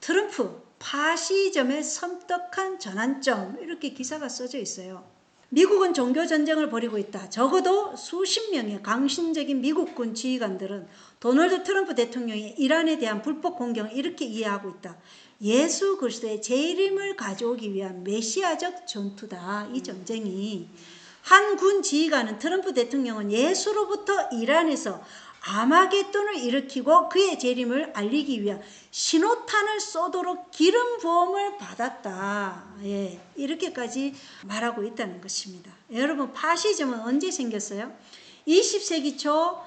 트럼프 파시즘의 섬뜩한 전환점, 이렇게 기사가 써져 있어요. 미국은 종교 전쟁을 벌이고 있다. 적어도 수십 명의 강신적인 미국군 지휘관들은 도널드 트럼프 대통령이 이란에 대한 불법 공격을 이렇게 이해하고 있다. 예수 그리스도의 재림을 가져오기 위한 메시아적 전투다. 이 전쟁이. 한 군 지휘관은 트럼프 대통령은 예수로부터 이란에서 아마겟돈을 일으키고 그의 재림을 알리기 위한 신호탄을 쏘도록 기름 부음을 받았다. 예, 이렇게까지 말하고 있다는 것입니다. 여러분, 파시즘은 언제 생겼어요? 20세기 초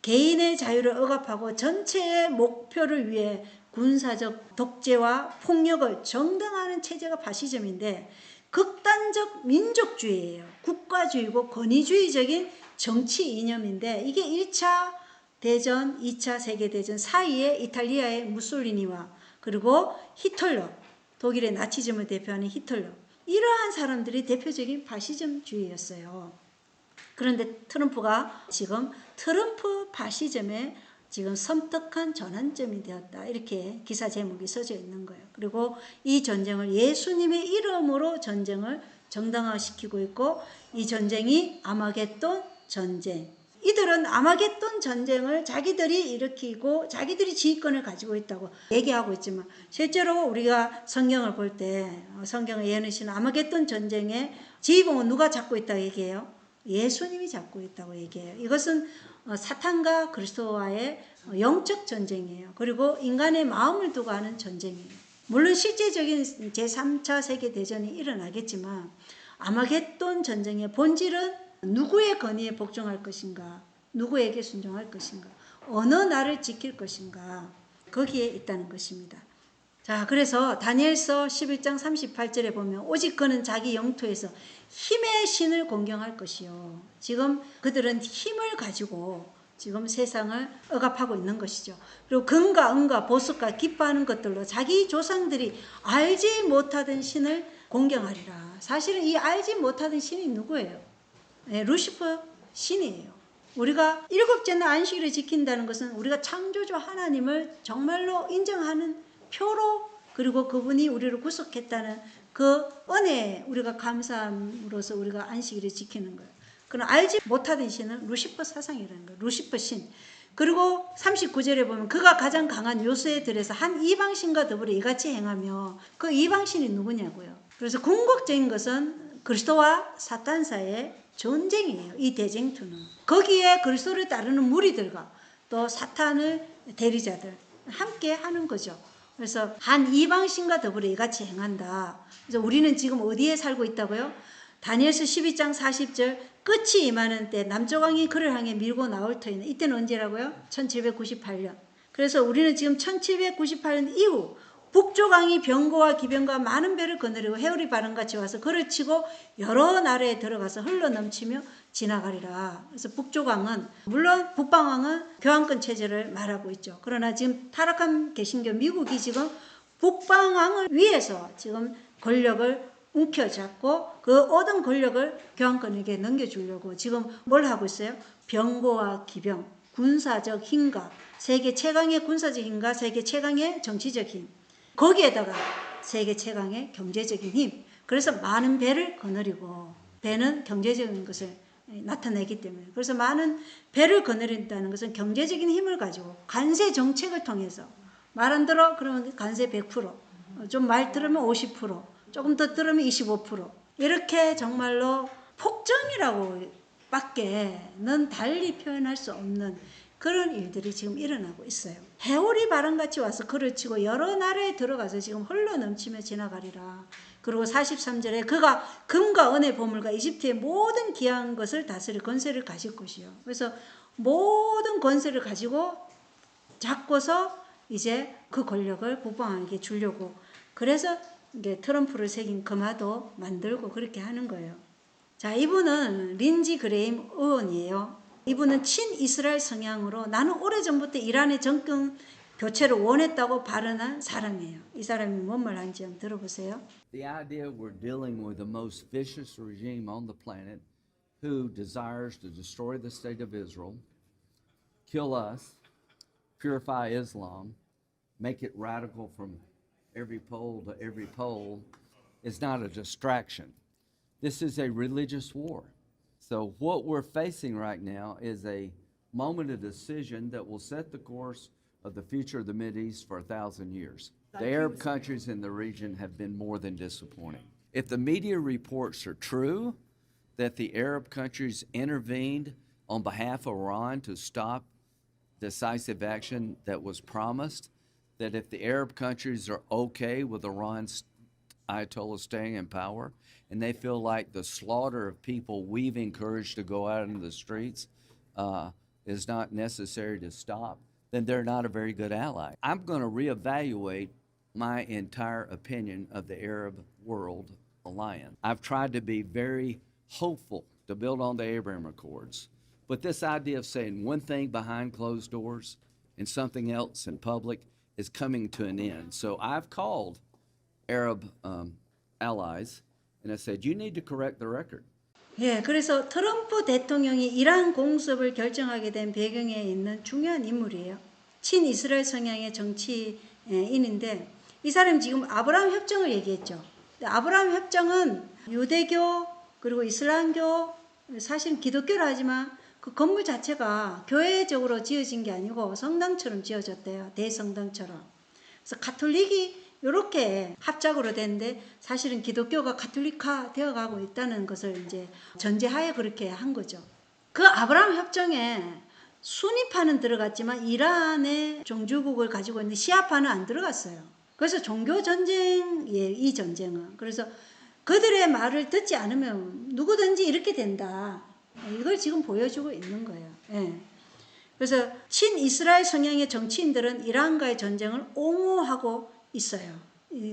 개인의 자유를 억압하고 전체의 목표를 위해 군사적 독재와 폭력을 정당화하는 체제가 파시즘인데, 극단적 민족주의예요. 국가주의고 권위주의적인 정치 이념인데, 이게 1차 대전, 2차 세계대전 사이에 이탈리아의 무솔리니와 그리고 히틀러, 독일의 나치즘을 대표하는 히틀러, 이러한 사람들이 대표적인 파시즘주의였어요. 그런데 트럼프가 지금 트럼프 파시즘의 지금 섬뜩한 전환점이 되었다. 이렇게 기사 제목이 써져 있는 거예요. 그리고 이 전쟁을 예수님의 이름으로 전쟁을 정당화시키고 있고, 이 전쟁이 아마겟돈 전쟁. 이들은 아마겟돈 전쟁을 자기들이 일으키고 자기들이 지휘권을 가지고 있다고 얘기하고 있지만, 실제로 우리가 성경을 볼 때 성경의 예언이신 아마겟돈 전쟁의 지휘봉은 누가 잡고 있다고 얘기해요? 예수님이 잡고 있다고 얘기해요. 이것은 사탄과 그리스도와의 영적 전쟁이에요. 그리고 인간의 마음을 두고 하는 전쟁이에요. 물론 실제적인 제3차 세계대전이 일어나겠지만, 아마겟돈 전쟁의 본질은 누구의 권위에 복종할 것인가, 누구에게 순종할 것인가, 어느 나를 지킬 것인가, 거기에 있다는 것입니다. 자, 그래서 다니엘서 11장 38절에 보면 오직 그는 자기 영토에서 힘의 신을 공경할 것이요. 지금 그들은 힘을 가지고 지금 세상을 억압하고 있는 것이죠. 그리고 금과 은과 보석과 기뻐하는 것들로 자기 조상들이 알지 못하던 신을 공경하리라. 사실은 이 알지 못하던 신이 누구예요? 네, 루시퍼 신이에요. 우리가 일곱째는 안식일을 지킨다는 것은 우리가 창조주 하나님을 정말로 인정하는 표로, 그리고 그분이 우리를 구속했다는 그 은혜에 우리가 감사함으로써 우리가 안식일을 지키는 거예요. 그럼 알지 못하던 신은 루시퍼 사상이라는 거예요. 루시퍼 신. 그리고 39절에 보면 그가 가장 강한 요새에 들에서 한 이방신과 더불어 이같이 행하며, 그 이방신이 누구냐고요. 그래서 궁극적인 것은 그리스도와 사탄 사이의 전쟁이에요. 이 대쟁투는. 거기에 그리스도를 따르는 무리들과 또 사탄을 대리자들 함께 하는 거죠. 그래서 한 이방신과 더불어 이같이 행한다. 그래서 우리는 지금 어디에 살고 있다고요? 다니엘서 12장 40절, 끝이 임하는 때 남쪽 왕이 그를 향해 밀고 나올 터이는, 이때는 언제라고요? 1798년. 그래서 우리는 지금 1798년 이후 북쪽 왕이 병거와 기병과 많은 배를 거느리고 해오리 바람같이 와서 그를 치고 여러 나라에 들어가서 흘러넘치며 지나가리라. 그래서 북쪽 왕은, 물론 북방 왕은 교황권 체제를 말하고 있죠. 그러나 지금 타락한 개신교 미국이 지금 북방 왕을 위해서 지금 권력을 움켜잡고 그 얻은 권력을 교황권에게 넘겨주려고 지금 뭘 하고 있어요? 병거와 기병, 군사적 힘과 세계 최강의 군사적 힘과 세계 최강의 정치적 힘, 거기에다가 세계 최강의 경제적인 힘. 그래서 많은 배를 거느리고, 배는 경제적인 것을 나타내기 때문에, 그래서 많은 배를 거느린다는 것은 경제적인 힘을 가지고 관세 정책을 통해서, 말 안 들어? 그러면 관세 100%, 좀 말 들으면 50%, 조금 더 들으면 25%, 이렇게 정말로 폭정이라고 밖에는 달리 표현할 수 없는 그런 일들이 지금 일어나고 있어요. 해오리 바람같이 와서 그르치고 여러 나라에 들어가서 지금 흘러 넘치며 지나가리라. 그리고 43절에 그가 금과 은의 보물과 이집트의 모든 귀한 것을 다스릴 권세를 가질 것이요. 그래서 모든 권세를 가지고 잡고서 이제 그 권력을 북방에게 주려고, 그래서 이제 트럼프를 새긴 금화도 만들고 그렇게 하는 거예요. 자, 이분은 린지 그레임 의원이에요. 이분은 친이스라엘 성향으로 나는 오래전부터 이란의 정권 교체를 원했다고 발언한 사람이에요. 이 사람이 뭔 말 하는지 한번 들어보세요. The idea we're dealing with the most vicious regime on the planet who desires to destroy the state of Israel, kill us, purify Islam, make it radical from every pole to every pole is not a distraction. This is a religious war. So what we're facing right now is a moment of decision that will set the course of the future of the Mideast for 1,000 years. The Arab countries in the region have been more than disappointing. If the media reports are true, that the Arab countries intervened on behalf of Iran to stop decisive action that was promised, that if the Arab countries are okay with Iran's Ayatollah staying in power, and they feel like the slaughter of people we've encouraged to go out into the streets is not necessary to stop, then they're not a very good ally. I'm going to reevaluate my entire opinion of the Arab World Alliance. I've tried to be very hopeful to build on the Abraham Accords, but this idea of saying one thing behind closed doors and something else in public is coming to an end. So I've called Arab allies and I said, you need to correct the record. 예, 그래서 트럼프 대통령이 이란 공습을 결정하게 된 배경에 있는 중요한 인물이에요. 친이스라엘 성향의 정치인인데 이 사람이 지금 아브라함 협정을 얘기했죠. 아브라함 협정은 유대교 그리고 이슬람교, 사실 기독교라 하지만 그 건물 자체가 교회적으로 지어진 게 아니고 성당처럼 지어졌대요. 대성당처럼. 그래서 가톨릭이 이렇게 합작으로 됐는데 사실은 기독교가 가톨릭화 되어가고 있다는 것을 이제 전제하에 그렇게 한 거죠. 그 아브라함 협정에 수니파는 들어갔지만 이란의 종주국을 가지고 있는 시아파는 안 들어갔어요. 그래서 종교 전쟁이에요, 이 전쟁은. 그래서 그들의 말을 듣지 않으면 누구든지 이렇게 된다. 이걸 지금 보여주고 있는 거예요. 예. 그래서 친이스라엘 성향의 정치인들은 이란과의 전쟁을 옹호하고 있어요.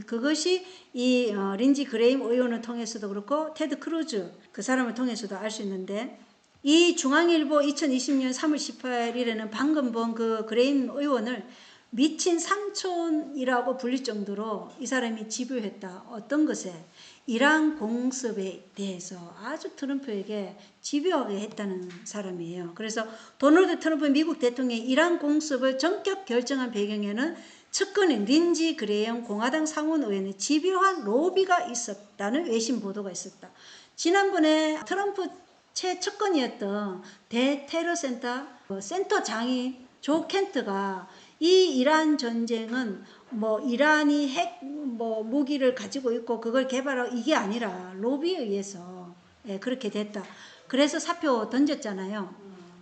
그것이 이 린지 그레임 의원을 통해서도 그렇고 테드 크루즈 그 사람을 통해서도 알 수 있는데, 이 중앙일보 2020년 3월 18일에는 방금 본 그 그레임 의원을 미친 삼촌이라고 불릴 정도로 이 사람이 집요했다. 어떤 것에? 이란 공습에 대해서 아주 트럼프에게 집요하게 했다는 사람이에요. 그래서 도널드 트럼프 미국 대통령이 이란 공습을 전격 결정한 배경에는 측근인 린지 그레임 공화당 상원의원의 집요한 로비가 있었다는 외신 보도가 있었다. 지난번에 트럼프 최측근이었던 대테러센터 센터장인 조 켄트가 이 이란 전쟁은 뭐 이란이 핵 무기를 가지고 있고 그걸 개발하고 이게 아니라 로비에 의해서 그렇게 됐다. 그래서 사표 던졌잖아요.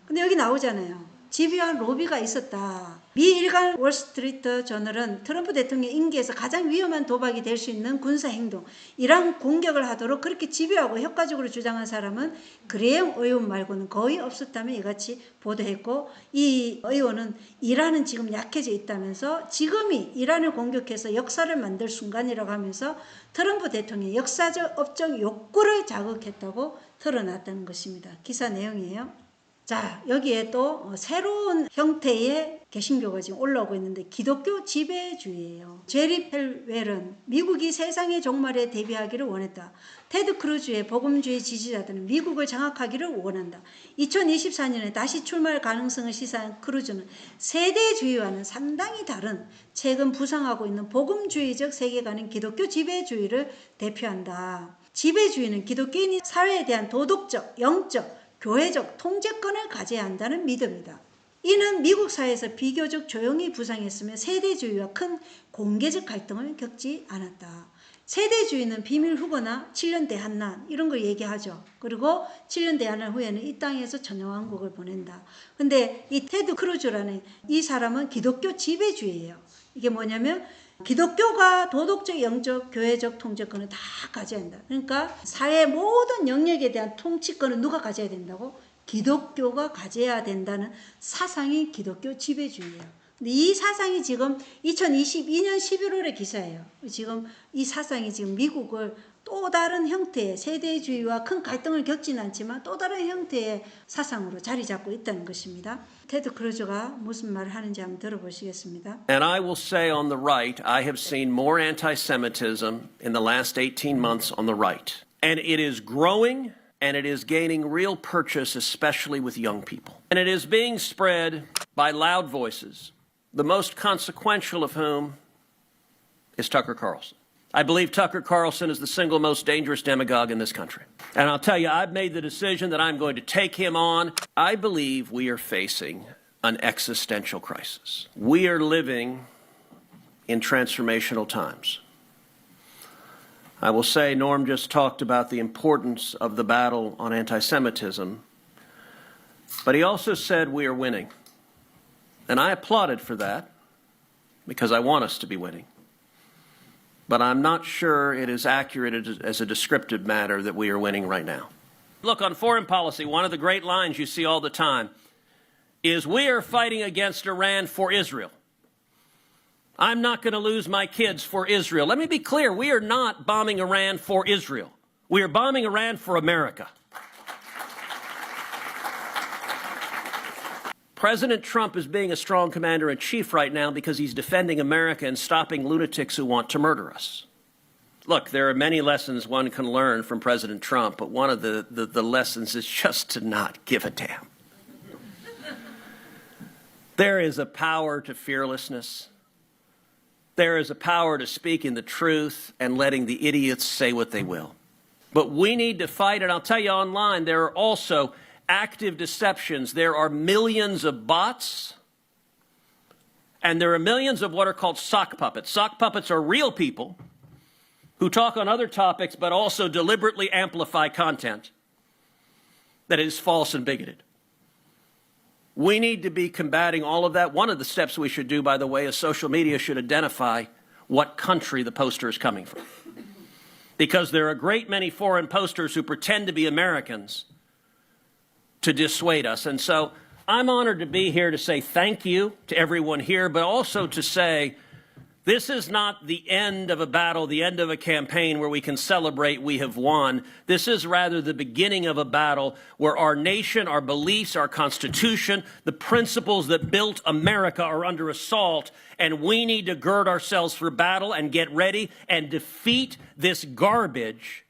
근데 여기 나오잖아요. 집요한 로비가 있었다. 미 일간 월스트리트 저널은 트럼프 대통령 임기에서 가장 위험한 도박이 될 수 있는 군사행동, 이란 공격을 하도록 그렇게 집요하고 효과적으로 주장한 사람은 그레임 의원 말고는 거의 없었다며 이같이 보도했고, 이 의원은 이란은 지금 약해져 있다면서 지금이 이란을 공격해서 역사를 만들 순간이라고 하면서 트럼프 대통령의 역사적 업적 욕구를 자극했다고 드러났다는 것입니다. 기사 내용이에요. 자, 여기에 또 새로운 형태의 개신교가 지금 올라오고 있는데 기독교 지배주의예요. 제리 펠웰은 미국이 세상의 종말에 대비하기를 원했다. 테드 크루즈의 복음주의 지지자들은 미국을 장악하기를 원한다. 2024년에 다시 출마할 가능성을 시사한 크루즈는 세대주의와는 상당히 다른 최근 부상하고 있는 복음주의적 세계관인 기독교 지배주의를 대표한다. 지배주의는 기독교인이 사회에 대한 도덕적, 영적, 교회적 통제권을 가져야 한다는 믿음이다. 이는 미국 사회에서 비교적 조용히 부상했으며 세대주의와 큰 공개적 갈등을 겪지 않았다. 세대주의는 비밀 후보나 7년 대한난 이런 걸 얘기하죠. 그리고 7년 대한난 후에는 이 땅에서 천년왕국을 보낸다. 근데 이 테드 크루즈라는 이 사람은 기독교 지배주의예요. 이게 뭐냐면 기독교가 도덕적, 영적, 교회적 통제권을 다 가져야 한다. 그러니까 사회 모든 영역에 대한 통치권을 누가 가져야 된다고? 기독교가 가져야 된다는 사상이 기독교 지배주의예요. 근데 이 사상이 지금 2022년 11월의 기사예요. 지금 이 사상이 지금 미국을 또 다른 형태의 세대주의와 큰 갈등을 겪지는 않지만 또 다른 형태의 사상으로 자리 잡고 있다는 것입니다. 테드 크루즈가 무슨 말을 하는지 한번 들어보시겠습니다. And I will say on the right, I have seen more anti-Semitism in the last 18 months on the right. And it is growing and it is gaining real purchase, especially with young people. And it is being spread by loud voices, the most consequential of whom is Tucker Carlson. I believe Tucker Carlson is the single most dangerous demagogue in this country. And I'll tell you, I've made the decision that I'm going to take him on. I believe we are facing an existential crisis. We are living in transformational times. I will say Norm just talked about the importance of the battle on anti-Semitism, but he also said we are winning. And I applauded for that because I want us to be winning. But I'm not sure it is accurate as a descriptive matter that we are winning right now. Look, on foreign policy, one of the great lines you see all the time is we are fighting against Iran for Israel. I'm not going to lose my kids for Israel. Let me be clear, we are not bombing Iran for Israel. We are bombing Iran for America. President Trump is being a strong commander-in-chief right now because he's defending America and stopping lunatics who want to murder us. Look, there are many lessons one can learn from President Trump, but one of the lessons is just to not give a damn. There is a power to fearlessness. There is a power to speaking the truth and letting the idiots say what they will. But we need to fight, and I'll tell you online, there are also active deceptions. There are millions of bots, and there are millions of what are called sock puppets. Sock puppets are real people who talk on other topics but also deliberately amplify content that is false and bigoted. We need to be combating all of that. One of the steps we should do, by the way, is social media should identify what country the poster is coming from. Because there are a great many foreign posters who pretend to be Americans to dissuade us. And so I'm honored to be here to say thank you to everyone here, but also to say this is not the end of a battle, the end of a campaign where we can celebrate we have won. This is rather the beginning of a battle where our nation, our beliefs, our Constitution, the principles that built America are under assault, and we need to gird ourselves for battle and get ready and defeat this garbage.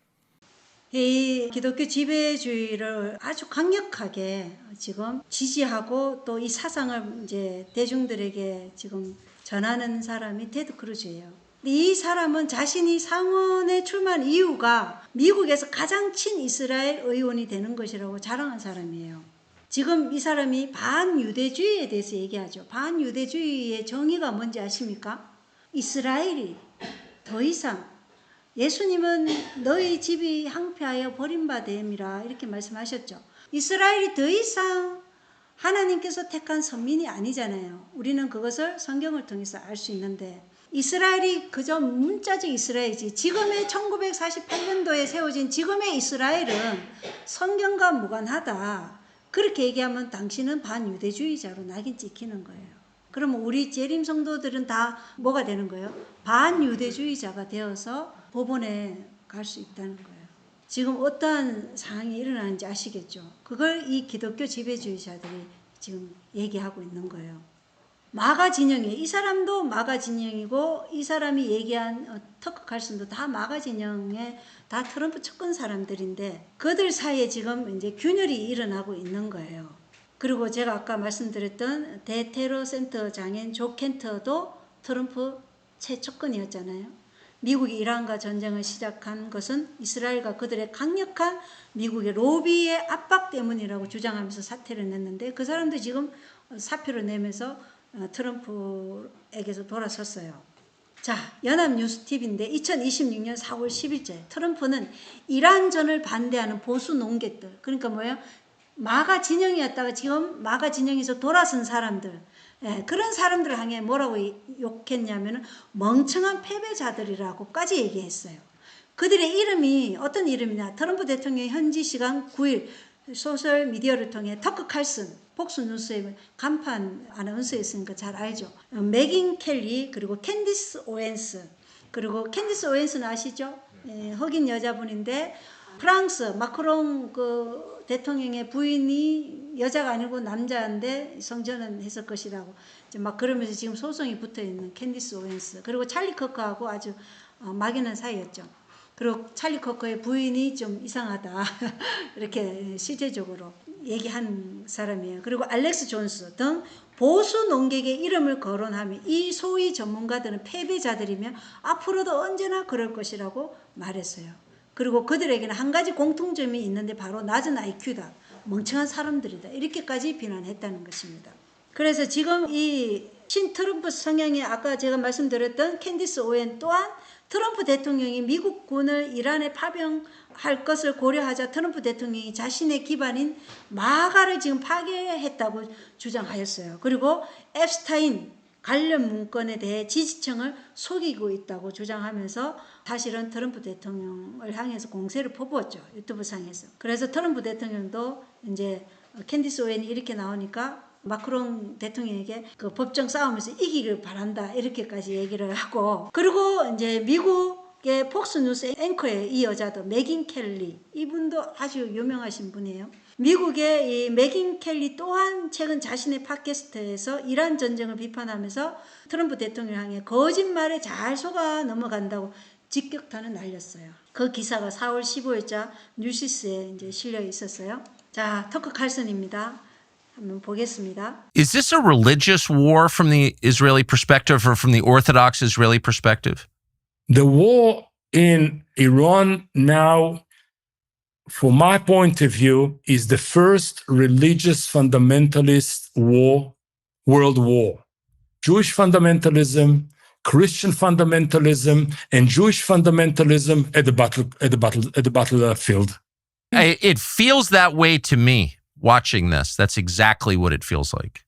이 기독교 지배주의를 아주 강력하게 지금 지지하고 또 이 사상을 이제 대중들에게 지금 전하는 사람이 테드 크루즈예요. 이 사람은 자신이 상원에 출마한 이유가 미국에서 가장 친이스라엘 의원이 되는 것이라고 자랑한 사람이에요. 지금 이 사람이 반유대주의에 대해서 얘기하죠. 반유대주의의 정의가 뭔지 아십니까? 이스라엘이 더 이상 예수님은 너희 집이 항폐하여 버림받음이라 이렇게 말씀하셨죠. 이스라엘이 더 이상 하나님께서 택한 선민이 아니잖아요. 우리는 그것을 성경을 통해서 알 수 있는데 이스라엘이 그저 문자적 이스라엘이지 지금의 1948년도에 세워진 지금의 이스라엘은 성경과 무관하다. 그렇게 얘기하면 당신은 반유대주의자로 낙인 찍히는 거예요. 그러면 우리 재림 성도들은 다 뭐가 되는 거예요? 반유대주의자가 되어서 법원에 갈 수 있다는 거예요. 지금 어떠한 상황이 일어나는지 아시겠죠? 그걸 이 기독교 지배주의자들이 지금 얘기하고 있는 거예요. 마가 진영이에요. 이 사람도 마가 진영이고 이 사람이 얘기한 터커 칼슨도 다 마가 진영에 다 트럼프 측근 사람들인데 그들 사이에 지금 이제 균열이 일어나고 있는 거예요. 그리고 제가 아까 말씀드렸던 대테러 센터 장인 조 켄터도 트럼프 최측근이었잖아요. 미국이 이란과 전쟁을 시작한 것은 이스라엘과 그들의 강력한 미국의 로비의 압박 때문이라고 주장하면서 사퇴를 냈는데 그 사람도 지금 사표를 내면서 트럼프에게서 돌아섰어요. 자, 연합뉴스TV인데 2026년 4월 10일째 트럼프는 이란전을 반대하는 보수 농객들, 그러니까 뭐예요? 마가 진영이었다가 지금 마가 진영에서 돌아선 사람들, 그런 사람들을 향해 뭐라고 욕했냐면 멍청한 패배자들이라고까지 얘기했어요. 그들의 이름이 어떤 이름이냐? 트럼프 대통령이 현지 시간 9일 소셜 미디어를 통해 터커 칼슨 폭스뉴스에 간판 아나운서였으니까 잘 알죠. 메긴 켈리, 그리고 캔디스 오웬스, 그리고 캔디스 오웬스는 아시죠? 흑인 여자분인데 프랑스 마크롱 그 대통령의 부인이 여자가 아니고 남자인데 성전환 했을 것이라고 막 그러면서 지금 소송이 붙어 있는 캔디스 오웬스, 그리고 찰리 커커하고 아주 막연한 사이였죠. 그리고 찰리 커커의 부인이 좀 이상하다 이렇게 실제적으로 얘기한 사람이에요. 그리고 알렉스 존스 등 보수 농객의 이름을 거론하며 이 소위 전문가들은 패배자들이며 앞으로도 언제나 그럴 것이라고 말했어요. 그리고 그들에게는 한 가지 공통점이 있는데 바로 낮은 IQ다. 멍청한 사람들이다. 이렇게까지 비난했다는 것입니다. 그래서 지금 이 신트럼프 성향의 아까 제가 말씀드렸던 캔디스 오웬 또한 트럼프 대통령이 미국 군을 이란에 파병할 것을 고려하자 트럼프 대통령이 자신의 기반인 마가를 지금 파괴했다고 주장하였어요. 그리고 앱스타인 관련 문건에 대해 지지층을 속이고 있다고 주장하면서 사실은 트럼프 대통령을 향해서 공세를 퍼부었죠. 유튜브 상에서. 그래서 트럼프 대통령도 이제 캔디스 오웬이 이렇게 나오니까 마크롱 대통령에게 그 법정 싸움에서 이기길 바란다 이렇게까지 얘기를 하고, 그리고 이제 미국의 폭스뉴스 앵커의 이 여자도 메긴 켈리, 이분도 아주 유명하신 분이에요. 미국의 이 메긴 켈리 또한 최근 자신의 팟캐스트에서 이란 전쟁을 비판하면서 트럼프 대통령을 향해 거짓말에 잘 속아 넘어간다고 직격탄을 날렸어요. 그 기사가 4월 15일자 뉴시스에 이제 실려 있었어요. 자, 터커 칼슨입니다. 한번 보겠습니다. Is this a religious war from the Israeli perspective or from the Orthodox Israeli perspective? The war in Iran now, from my point of view, is the first religious fundamentalist war, world war. Jewish fundamentalism, Christian fundamentalism, and Jewish fundamentalism at the battlefield. It feels that way to me watching this. That's exactly what it feels like.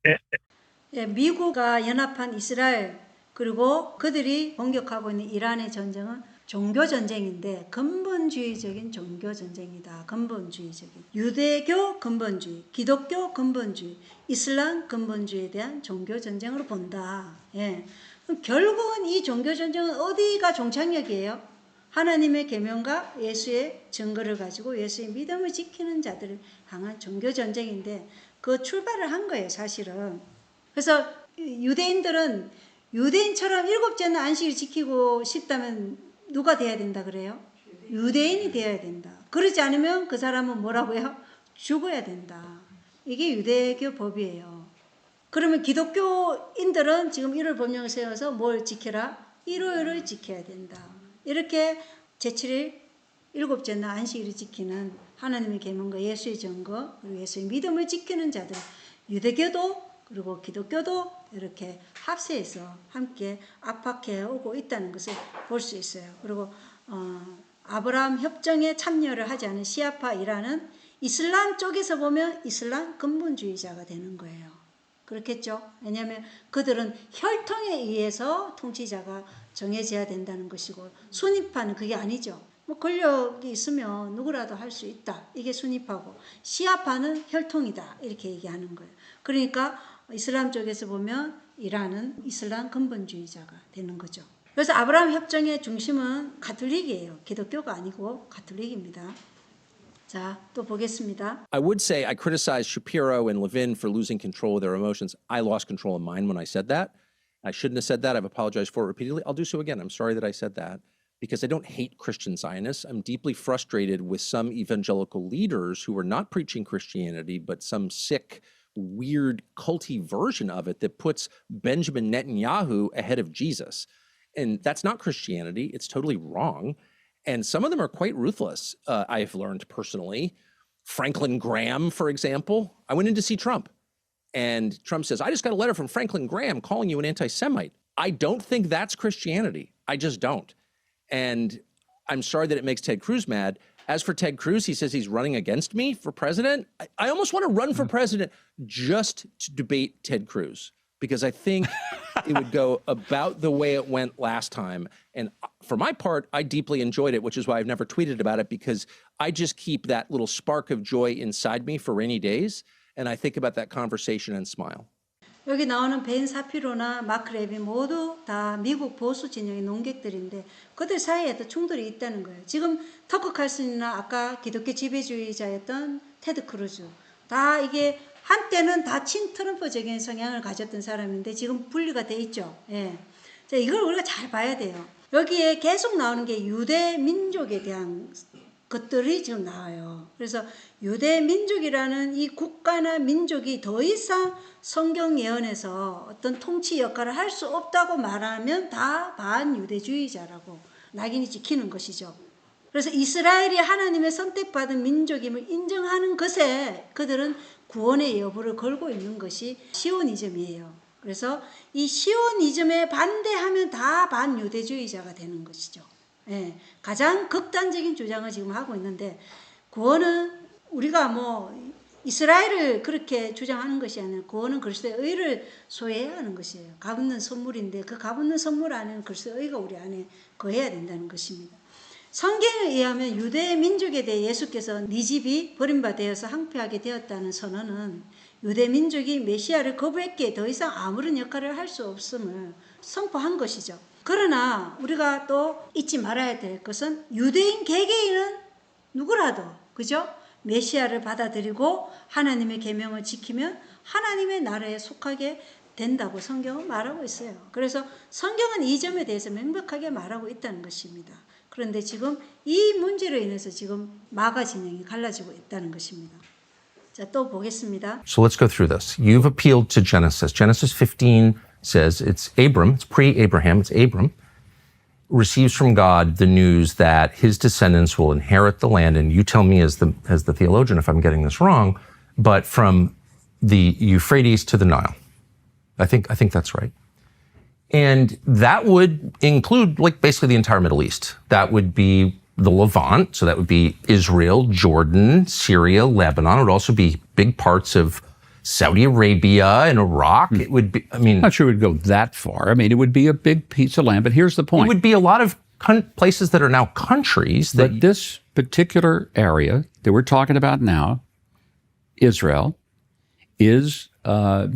미국과 연합한 이스라엘 그리고 그들이 공격하고 있는 이란의 전쟁은 종교 전쟁인데 근본주의적인 종교 전쟁이다. 근본주의적인 유대교 근본주의, 기독교 근본주의, 이슬람 근본주의에 대한 종교 전쟁으로 본다. 그럼 결국은 이 종교 전쟁은 어디가 종착역이에요? 하나님의 계명과 예수의 증거를 가지고 예수의 믿음을 지키는 자들을 향한 종교 전쟁인데 그 출발을 한 거예요, 사실은. 그래서 유대인들은 유대인처럼 7제는 안식일 지키고 싶다면 누가 돼야 된다 그래요? 유대인이 되어야 된다. 그러지 않으면 그 사람은 뭐라고요? 죽어야 된다. 이게 유대교 법이에요. 그러면 기독교인들은 지금 1월 법령을 세워서 뭘 지켜라? 일요일을 지켜야 된다. 이렇게 제7일 7제나 안식일을 지키는 하나님의 계명과 예수의 증거 그리고 예수의 믿음을 지키는 자들, 유대교도 그리고 기독교도 이렇게 합세해서 함께 압박해 오고 있다는 것을 볼 수 있어요. 그리고 아브라함 협정에 참여를 하지 않은 시아파 이란은 이슬람 쪽에서 보면 이슬람 근본주의자가 되는 거예요. 그렇겠죠? 왜냐하면 그들은 혈통에 의해서 통치자가 정해져야 된다는 것이고 순위파는 그게 아니죠. 뭐 권력이 있으면 누구라도 할 수 있다. 이게 순위파고 시아파는 혈통이다. 이렇게 얘기하는 거예요. 그러니까 이슬람 쪽에서 보면 이란은 이슬람 근본주의자가 되는 거죠. 그래서 아브라함 협정의 중심은 가톨릭이에요. 기독교가 아니고 가톨릭입니다. 자, 또 보겠습니다. I would say I criticized Shapiro and Levin for losing control of their emotions. I lost control of mine when I said that. I shouldn't have said that. I've apologized for it repeatedly. I'll do so again. I'm sorry that I said that because I don't hate Christian Zionists. I'm deeply frustrated with some evangelical leaders who are not preaching Christianity, but some sick, weird, culty version of it that puts Benjamin Netanyahu ahead of Jesus. And that's not Christianity. It's totally wrong. And some of them are quite ruthless, I've learned personally. Franklin Graham, for example. I went in to see Trump. And Trump says, I just got a letter from Franklin Graham calling you an anti-Semite. I don't think that's Christianity. I just don't. And I'm sorry that it makes Ted Cruz mad. As for Ted Cruz, he says he's running against me for president. I almost want to run for president just to debate Ted Cruz, because I think it would go about the way it went last time. And for my part, I deeply enjoyed it, which is why I've never tweeted about it, because I just keep that little spark of joy inside me for rainy days. And I think about that conversation and smile. 여기 나오는 벤 사피로나 마크 레비 모두 다 미국 보수 진영의 논객들인데 그들 사이에도 충돌이 있다는 거예요. 지금 터커 칼슨이나 아까 기독교 지배주의자였던 테드 크루즈 다 이게 한때는 다 친트럼프적인 성향을 가졌던 사람인데 지금 분리가 돼 있죠. 예. 자, 이걸 우리가 잘 봐야 돼요. 여기에 계속 나오는 게 유대 민족에 대한 것들이 지금 나와요. 그래서 유대 민족이라는 이 국가나 민족이 더 이상 성경 예언에서 어떤 통치 역할을 할 수 없다고 말하면 다 반유대주의자라고 낙인이 찍히는 것이죠. 그래서 이스라엘이 하나님의 선택받은 민족임을 인정하는 것에 그들은 구원의 여부를 걸고 있는 것이 시오니즘이에요. 그래서 이 시오니즘에 반대하면 다 반유대주의자가 되는 것이죠. 예, 가장 극단적인 주장을 지금 하고 있는데 구원은 우리가 뭐 이스라엘을 그렇게 주장하는 것이 아니라 구원은 그리스도의 의를 소유해야 하는 것이에요. 값없는 선물인데 그 값없는 선물 안에는 그리스도의 의가 우리 안에 거해야 된다는 것입니다. 성경에 의하면 유대 민족에 대해 예수께서 네 집이 버림받아서 항폐하게 되었다는 선언은 유대 민족이 메시아를 거부했기에 더 이상 아무런 역할을 할 수 없음을 선포한 것이죠. 그러나 우리가 또 잊지 말아야 될 것은 유대인 개개인은 누구라도 그죠? 메시아를 받아들이고 하나님의 계명을 지키면 하나님의 나라에 속하게 된다고 성경은 말하고 있어요. 그래서 성경은 이 점에 대해서 명백하게 말하고 있다는 것입니다. 그런데 지금 이 문제로 인해서 지금 마가 진영이 갈라지고 있다는 것입니다. 자, 또 보겠습니다. So let's go through this. You've appealed to Genesis. Genesis 15 says it's Abram, it's pre-Abraham, it's Abram, receives from God the news that his descendants will inherit the land. And you tell me as the theologian if I'm getting this wrong, but from the Euphrates to the Nile. I think that's right. And that would include like basically the entire Middle East. That would be the Levant. So that would be Israel, Jordan, Syria, Lebanon. It would also be big parts of Saudi Arabia and Iraq. It would be, I mean, I'm not sure it would go that far. I mean, it would be a big piece of land, but here's the point. it would be a lot of places that are now countries that But this particular area that we're talking about now, Israel, is a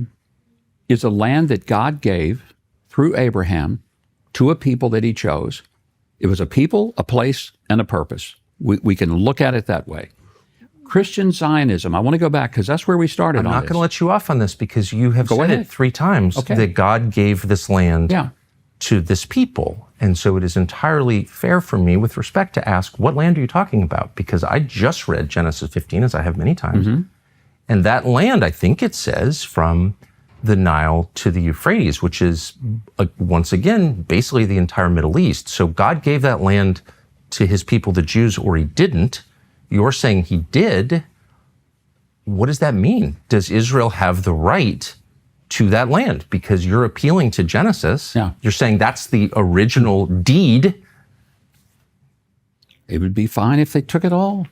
land that God gave through Abraham to a people that he chose. It was a people, a place, and a purpose. We can look at it that way. Christian Zionism, I want to go back because that's where we started I'm on not this. going to let you off on this because you have Go said ahead. it 3 times Okay. that God gave this land Yeah. to this people. And so it is entirely fair for me with respect to ask, what land are you talking about? Because I just read Genesis 15, as I have many times. And that land, I think it says, from the Nile to the Euphrates, which is, once again, basically the entire Middle East. So God gave that land to his people, the Jews, or he didn't. You're saying he did. What does that mean? Does Israel have the right to that land? Because you're appealing to Genesis. Yeah. You're saying that's the original deed. It would be fine if they took it all.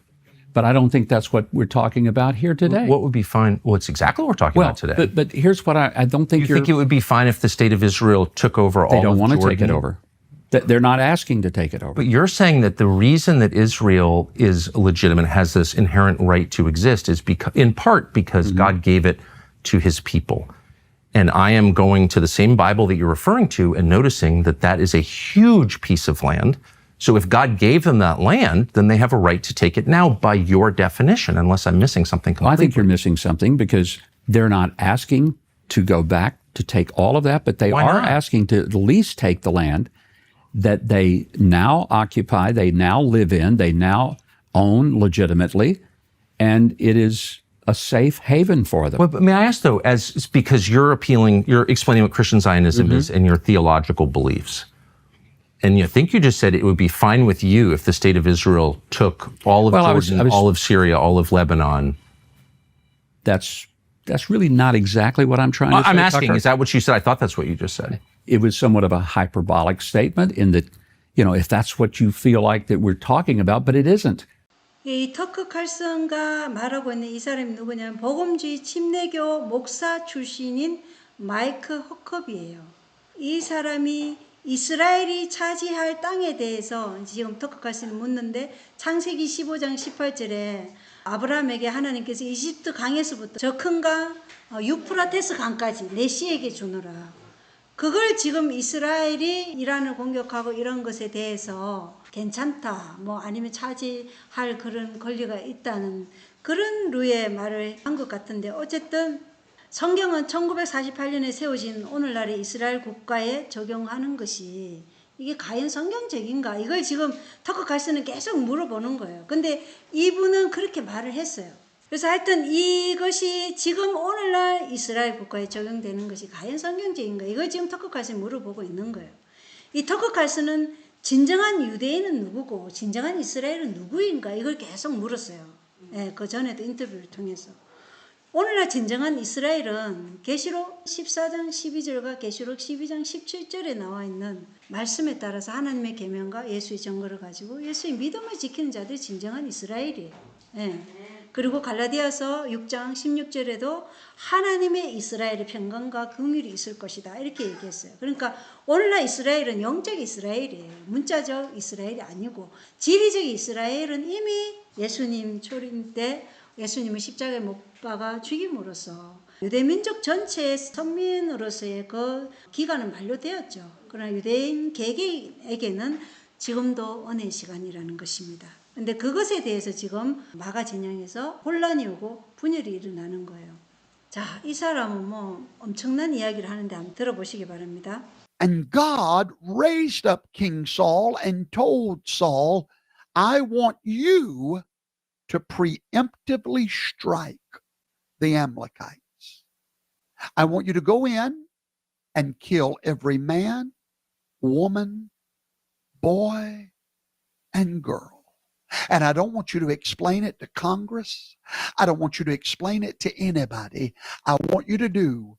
But I don't think that's what we're talking about here today. What would be fine? Well, it's exactly what we're talking about today. But here's what I don't think you think it would be fine if the state of Israel took over all they of don't want to take it Jordan? over. They're not asking to take it over. But you're saying that the reason that Israel is legitimate, has this inherent right to exist, is because, in part because God gave it to his people. And I am going to the same Bible that you're referring to and noticing that that is a huge piece of land. So if God gave them that land, then they have a right to take it now by your definition, unless I'm missing something completely. I think you're missing something because they're not asking to go back to take all of that, but they Why are not? asking to at least take the land that they now occupy, they now live in, they now own legitimately, and it is a safe haven for them. Well, but may I ask though, as it's because you're explaining what Christian Zionism is and your theological beliefs. And you think you just said it would be fine with you if the state of Israel took all of Jordan, all of Syria, all of Lebanon. That's really not exactly what I'm trying to say. I'm asking, Tucker. is that what you said? I thought that's what you just said. it was somewhat of a hyperbolic statement in that, if that's what you feel like that we're talking about, but it isn't. 이 터크 칼슨가 말하고 있는 이 사람이 누구냐면 복음주의 침례교 목사 출신인 마이크 허컵이에요. 이 사람이 이스라엘이 차지할 땅에 대해서 지금 터크 칼슨이 묻는데 창세기 15장 18절에 아브라함에게 하나님께서 이집트 강에서부터 저 큰 강 유프라테스 강까지 내시에게 주노라. 그걸 지금 이스라엘이 이란을 공격하고 이런 것에 대해서 괜찮다, 아니면 차지할 그런 권리가 있다는 그런 류의 말을 한 것 같은데, 어쨌든 성경은 1948년에 세워진 오늘날의 이스라엘 국가에 적용하는 것이 이게 과연 성경적인가? 이걸 지금 터커 칼슨은 계속 물어보는 거예요. 근데 이분은 그렇게 말을 했어요. 그래서 하여튼 이것이 지금 오늘날 이스라엘 국가에 적용되는 것이 과연 성경적인가? 이걸 지금 터커 칼슨이 물어보고 있는 거예요. 이 터커 칼슨은 진정한 유대인은 누구고 진정한 이스라엘은 누구인가? 이걸 계속 물었어요. 그 전에도 인터뷰를 통해서. 오늘날 진정한 이스라엘은 계시록 14장 12절과 계시록 12장 17절에 나와 있는 말씀에 따라서 하나님의 계명과 예수의 증거를 가지고 예수의 믿음을 지키는 자들이 진정한 이스라엘이에요. 그리고 갈라디아서 6장 16절에도 하나님의 이스라엘의 평강과 긍휼이 있을 것이다 이렇게 얘기했어요. 그러니까 오늘날 이스라엘은 영적 이스라엘이에요. 문자적 이스라엘이 아니고 지리적 이스라엘은 이미 예수님 초림 때 예수님을 십자가에 못 박아 죽임으로써 유대민족 전체의 선민으로서의 그 기간은 만료되었죠. 그러나 유대인 개개인에게는 지금도 은혜의 시간이라는 것입니다. 근데 그것에 대해서 지금 마가 진영에서 혼란이 오고 분열이 일어나는 거예요. 자, 이 사람은 엄청난 이야기를 하는데 한번 들어보시기 바랍니다. And God raised up King Saul and told Saul, I want you to preemptively strike the Amalekites. I want you to go in and kill every man, woman, boy, and girl. And I don't want you to explain it to Congress. I don't want you to explain it to anybody. I want you to do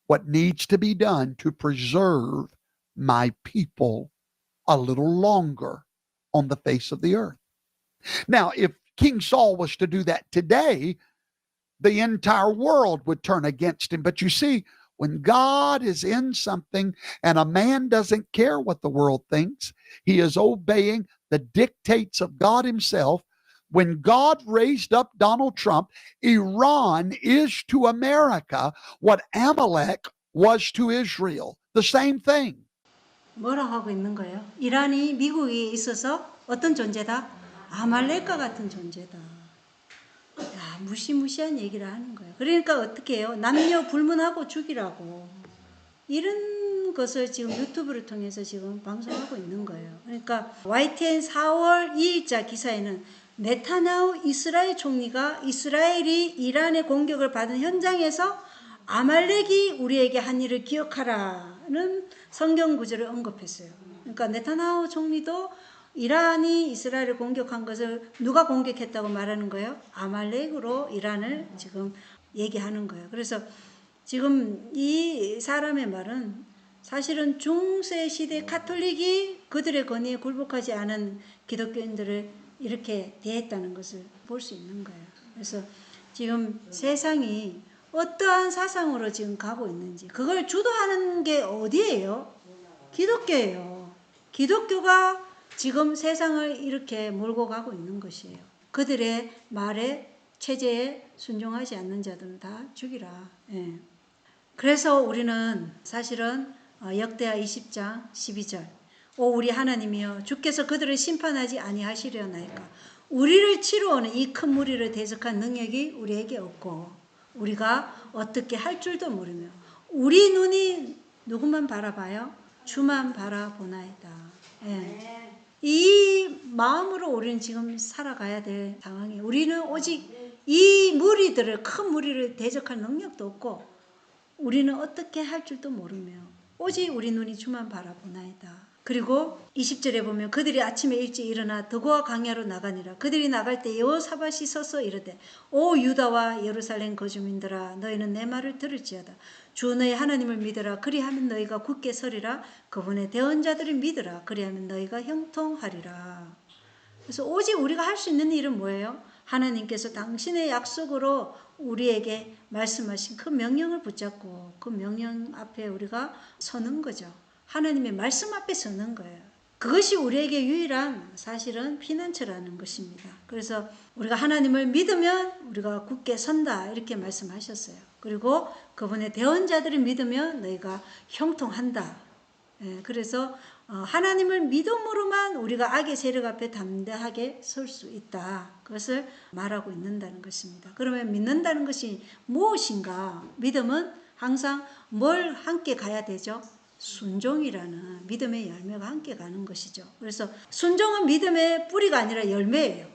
what needs to be done to preserve my people a little longer on the face of the earth. Now, if King Saul was to do that today, the entire world would turn against him. But you see, when God is in something and a man doesn't care what the world thinks, he is obeying the dictates of God himself. When God raised up Donald Trump, Iran is to America what Amalek was to Israel. The same thing. 뭐라고 하고 있는 거예요? 이란이 미국에 있어서 어떤 존재다? 아말렉과 같은 존재다. 야, 무시무시한 얘기를 하는 거예요. 그러니까 어떻게 해요? 남녀 불문하고 죽이라고. 이런 것을 지금 유튜브를 통해서 지금 방송하고 있는 거예요. 그러니까 YTN 4월 2일자 기사에는 네타냐후 이스라엘 총리가 이스라엘이 이란의 공격을 받은 현장에서 아말렉이 우리에게 한 일을 기억하라는 성경 구절을 언급했어요. 그러니까 네타냐후 총리도 이란이 이스라엘을 공격한 것을 누가 공격했다고 말하는 거예요? 아말렉으로 이란을 지금 얘기하는 거예요. 그래서 지금 이 사람의 말은 사실은 중세 시대 카톨릭이 그들의 권위에 굴복하지 않은 기독교인들을 이렇게 대했다는 것을 볼 수 있는 거예요. 그래서 지금 세상이 어떠한 사상으로 지금 가고 있는지 그걸 주도하는 게 어디예요? 기독교예요. 기독교가 지금 세상을 이렇게 몰고 가고 있는 것이에요. 그들의 말에 체제에 순종하지 않는 자들은 다 죽이라. 예. 그래서 우리는 사실은 역대하 20장 12절 오 우리 하나님이여 주께서 그들을 심판하지 아니하시려나이까 우리를 치루오는 이 큰 무리를 대적한 능력이 우리에게 없고 우리가 어떻게 할 줄도 모르며 우리 눈이 누구만 바라봐요? 주만 바라보나이다. 예. 이 마음으로 우리는 지금 살아가야 될 상황이에요. 우리는 오직 이 무리들을 큰 무리를 대적할 능력도 없고 우리는 어떻게 할 줄도 모르며 오직 우리 눈이 주만 바라보나이다. 그리고 20절에 보면 그들이 아침에 일찍 일어나 더고와 광야로 나가니라. 그들이 나갈 때 여호사밧이 서서 이르되 오 유다와 예루살렘 거주민들아 너희는 내 말을 들을지어다. 주 너희 하나님을 믿으라. 그리하면 너희가 굳게 서리라. 그분의 대언자들을 믿으라. 그리하면 너희가 형통하리라. 그래서 오직 우리가 할 수 있는 일은 뭐예요? 하나님께서 당신의 약속으로 우리에게 말씀하신 그 명령을 붙잡고 그 명령 앞에 우리가 서는 거죠. 하나님의 말씀 앞에 서는 거예요. 그것이 우리에게 유일한 사실은 피난처라는 것입니다. 그래서 우리가 하나님을 믿으면 우리가 굳게 선다 이렇게 말씀하셨어요. 그리고 그분의 대언자들을 믿으면 너희가 형통한다. 그래서 하나님을 믿음으로만 우리가 악의 세력 앞에 담대하게 설 수 있다. 그것을 말하고 있는다는 것입니다. 그러면 믿는다는 것이 무엇인가? 믿음은 항상 뭘 함께 가야 되죠? 순종이라는 믿음의 열매가 함께 가는 것이죠. 그래서 순종은 믿음의 뿌리가 아니라 열매예요.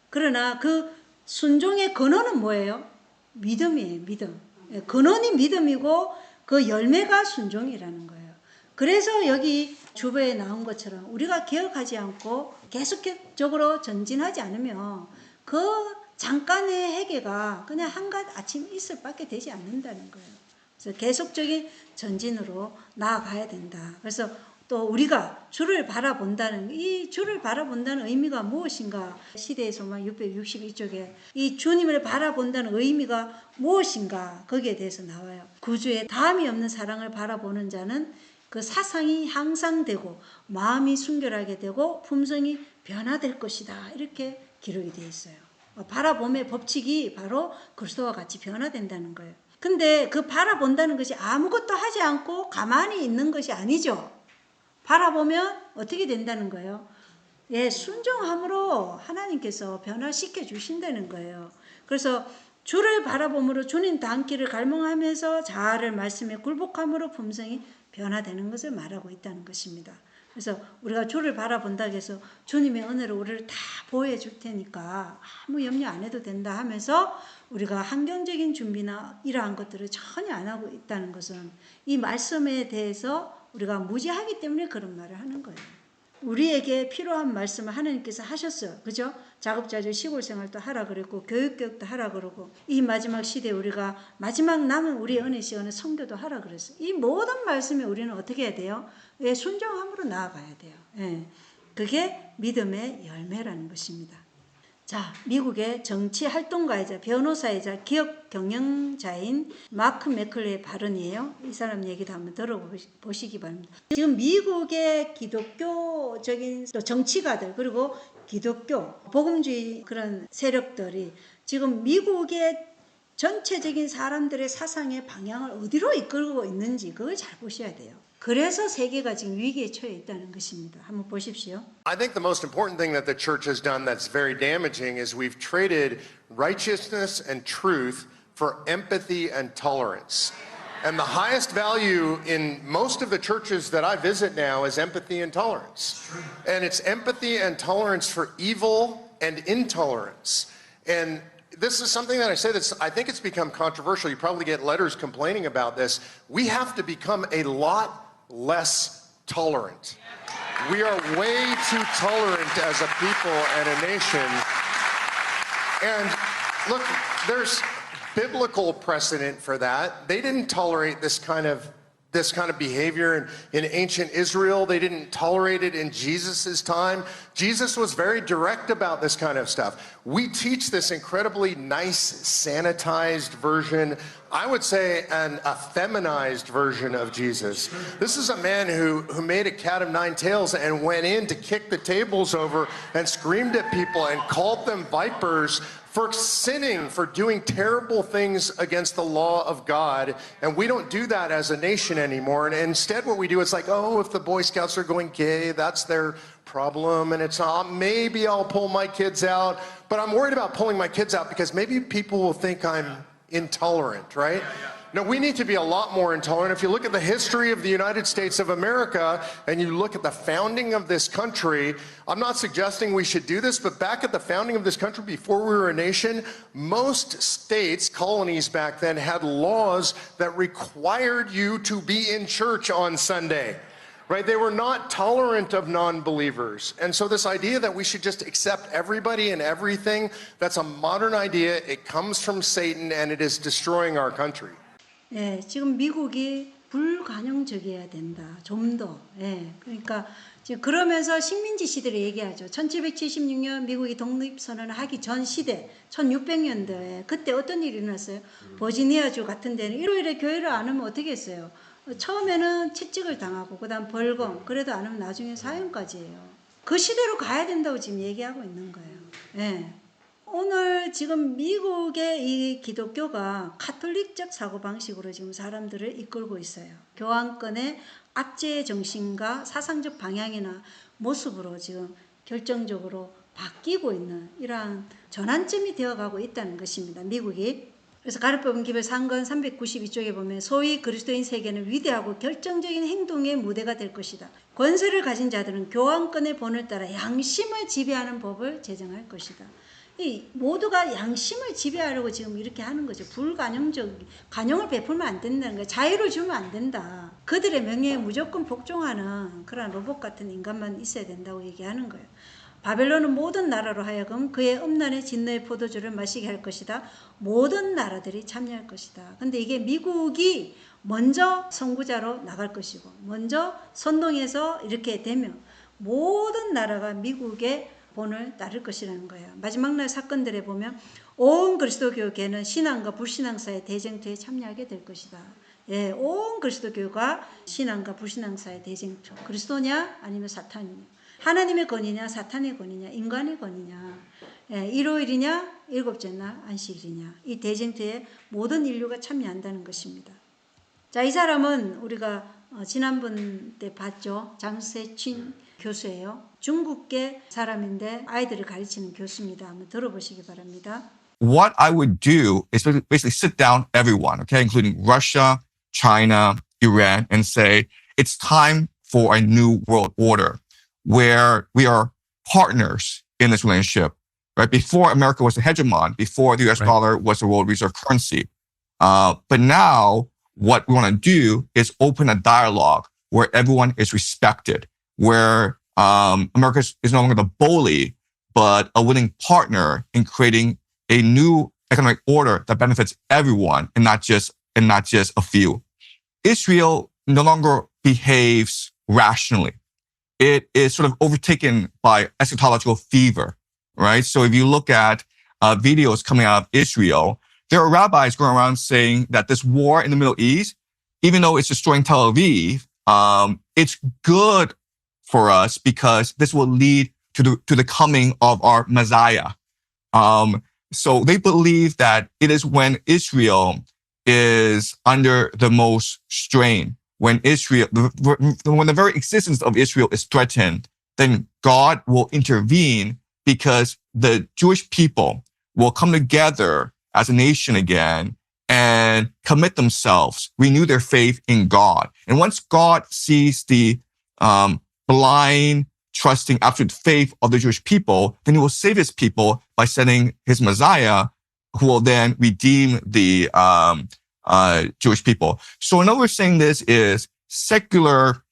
그러나 그 순종의 근원은 뭐예요? 믿음이에요. 믿음. 근원이 믿음이고 그 열매가 순종이라는 거예요. 그래서 여기 주보에 나온 것처럼 우리가 개혁하지 않고 계속적으로 전진하지 않으면 그 잠깐의 회개가 그냥 한갓 아침 이슬밖에 되지 않는다는 거예요. 그래서 계속적인 전진으로 나아가야 된다. 그래서 또 우리가 주를 바라본다는 이 주를 바라본다는 의미가 무엇인가? 시대의 소망 662쪽에 이 주님을 바라본다는 의미가 무엇인가? 거기에 대해서 나와요. 구주의 다함이 없는 사랑을 바라보는 자는 그 사상이 향상되고 마음이 순결하게 되고 품성이 변화될 것이다. 이렇게 기록이 되어 있어요. 바라봄의 법칙이 바로 그리스도와 같이 변화된다는 거예요. 근데 그 바라본다는 것이 아무것도 하지 않고 가만히 있는 것이 아니죠. 바라보면 어떻게 된다는 거예요? 예, 순종함으로 하나님께서 변화시켜 주신다는 거예요. 그래서 주를 바라봄으로 주님 닮기를 갈망하면서 자아를 말씀에 굴복함으로 품성이 변화되는 것을 말하고 있다는 것입니다. 그래서 우리가 주를 바라본다고 해서 주님의 은혜로 우리를 다 보호해 줄 테니까 아무 염려 안 해도 된다 하면서 우리가 환경적인 준비나 이러한 것들을 전혀 안 하고 있다는 것은 이 말씀에 대해서 우리가 무지하기 때문에 그런 말을 하는 거예요. 우리에게 필요한 말씀을 하나님께서 하셨어요. 그죠? 작업자들 시골 생활도 하라 그랬고 교육도 하라 그러고 이 마지막 시대에 우리가 마지막 남은 우리의 은혜 시간에 선교도 하라 그랬어요. 이 모든 말씀에 우리는 어떻게 해야 돼요? 예, 순종함으로 나아가야 돼요. 예, 그게 믿음의 열매라는 것입니다. 자, 미국의 정치 활동가이자 변호사이자 기업 경영자인 마크 매클레의 발언이에요. 이 사람 얘기도 한번 들어보시기 바랍니다. 지금 미국의 기독교적인 또 정치가들 그리고 기독교 복음주의 그런 세력들이 지금 미국의 전체적인 사람들의 사상의 방향을 어디로 이끌고 있는지 그걸 잘 보셔야 돼요. 그래서 세계가 지금 위기에 처해 있다는 것입니다. 한번 보십시오. I think the most important thing that the church has done that's very damaging is we've traded righteousness and truth for empathy and tolerance. And the highest value in most of the churches that I visit now is empathy and tolerance. And it's empathy and tolerance for evil and intolerance. And this is something that I say that's, I think it's become controversial. You probably get letters complaining about this. We have to become a lot less tolerant. We are way too tolerant as a people and a nation. And look, there's biblical precedent for that. They didn't tolerate this kind of behavior in ancient Israel. They didn't tolerate it in Jesus' time. Jesus was very direct about this kind of stuff. We teach this incredibly nice, sanitized version, I would say a feminized version of Jesus. This is a man who made a cat of nine tails and went in to kick the tables over and screamed at people and called them vipers for sinning, for doing terrible things against the law of God. And we don't do that as a nation anymore. And instead what we do is like, oh, if the Boy Scouts are going gay, that's their problem. And it's maybe I'll pull my kids out. But I'm worried about pulling my kids out because maybe people will think I'm intolerant, right? No, we need to be a lot more intolerant. If you look at the history of the United States of America and you look at the founding of this country, I'm not suggesting we should do this, but back at the founding of this country, before we were a nation, most states, colonies back then, had laws that required you to be in church on Sunday. Right? They were not tolerant of non-believers. And so this idea that we should just accept everybody and everything, that's a modern idea. It comes from Satan and it is destroying our country. 예, 지금 미국이 불관용적이어야 된다. 좀 더. 예, 그러니까 지금 그러면서 식민지 시대를 얘기하죠. 1776년 미국이 독립선언을 하기 전 시대, 1600년대에 그때 어떤 일이 일어났어요? 버지니아주 같은 데는 일요일에 교회를 안 오면 어떻게 했어요? 처음에는 채찍을 당하고 그다음 벌금, 그래도 안 하면 나중에 사형까지 해요. 그 시대로 가야 된다고 지금 얘기하고 있는 거예요. 예. 오늘 지금 미국의 이 기독교가 카톨릭적 사고방식으로 지금 사람들을 이끌고 있어요. 교황권의 압제 정신과 사상적 방향이나 모습으로 지금 결정적으로 바뀌고 있는 이러한 전환점이 되어가고 있다는 것입니다. 미국이. 그래서 가르법은 기별 3권 392쪽에 보면 소위 그리스도인 세계는 위대하고 결정적인 행동의 무대가 될 것이다. 권세를 가진 자들은 교황권의 본을 따라 양심을 지배하는 법을 제정할 것이다. 이 모두가 양심을 지배하려고 지금 이렇게 하는 거죠. 간용을 베풀면 안 된다는 거예요. 자유를 주면 안 된다. 그들의 명예에 무조건 복종하는 그런 로봇 같은 인간만 있어야 된다고 얘기하는 거예요. 바벨론은 모든 나라로 하여금 그의 음란의 진노의 포도주를 마시게 할 것이다. 모든 나라들이 참여할 것이다. 근데 이게 미국이 먼저 선구자로 나갈 것이고 먼저 선동해서 이렇게 되면 모든 나라가 미국의 본을 따를 것이라는 거예요. 마지막 날 사건들에 보면 온 그리스도교계는 신앙과 불신앙 사이의 대쟁투에 참여하게 될 것이다. 예, 온 그리스도교가 신앙과 불신앙 사이의 대쟁투. 그리스도냐 아니면 사탄이냐. 하나님의 권위냐 사탄의 권위냐 인간의 권위냐, 예, 일요일이냐 일곱째 날 안식일이냐, 이 대쟁투에 모든 인류가 참여한다는 것입니다. 자, 이 사람은 우리가 지난번 때 봤죠. 장세춘 교수예요. 중국계 사람인데 아이들을 가르치는 교수입니다. 한번 들어보시기 바랍니다. What I would do is basically sit down everyone, okay, including Russia, China, Iran, and say, it's time for a new world order where we are partners in this relationship, right? Before America was the hegemon, before the US dollar was the world reserve currency. But now what we want to do is open a dialogue where everyone is respected, where America is no longer the bully, but a willing partner in creating a new economic order that benefits everyone and not just a few. Israel no longer behaves rationally. It is sort of overtaken by eschatological fever, right? So if you look at videos coming out of Israel, there are rabbis going around saying that this war in the Middle East, even though it's destroying Tel Aviv, it's good for us because this will lead to the coming of our Messiah. So they believe that it is when Israel is under the most strain, when the very existence of Israel is threatened, then God will intervene because the Jewish people will come together as a nation again and commit themselves, renew their faith in God. And once God sees the blind, trusting, absolute faith of the Jewish people, then he will save his people by sending his Messiah, who will then redeem the Jewish people. So another way of saying this is secular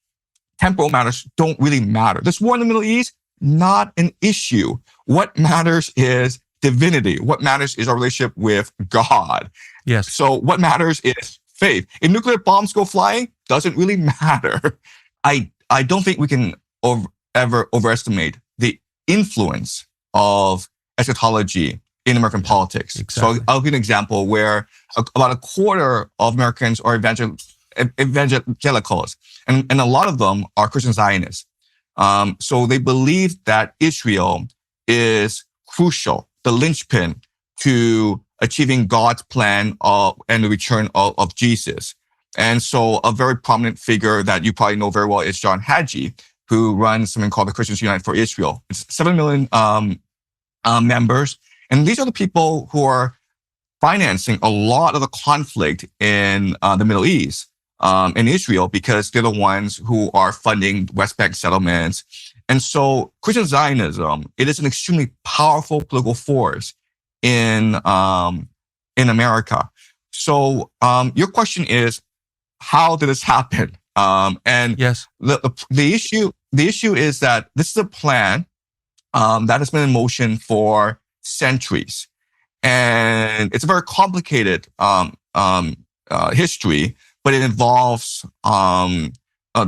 temporal matters don't really matter. This war in the Middle East, not an issue. What matters is divinity. What matters is our relationship with God. Yes. So what matters is faith. If nuclear bombs go flying, doesn't really matter. I don't think we can ever overestimate the influence of eschatology in American politics. Exactly. So I'll give an example where about a quarter of Americans are evangelicals, and a lot of them are Christian Zionists. So they believe that Israel is crucial, the linchpin to achieving God's plan and the return of Jesus. And so a very prominent figure that you probably know very well is John Hagee, who runs something called the Christians United for Israel. It's 7 million members. And these are the people who are financing a lot of the conflict in the Middle East, in Israel, because they're the ones who are funding West Bank settlements. And so Christian Zionism, it is an extremely powerful political force in America. So your question is, how did this happen? And Yes. the issue is that this is a plan that has been in motion for centuries, and it's a very complicated history, but it involves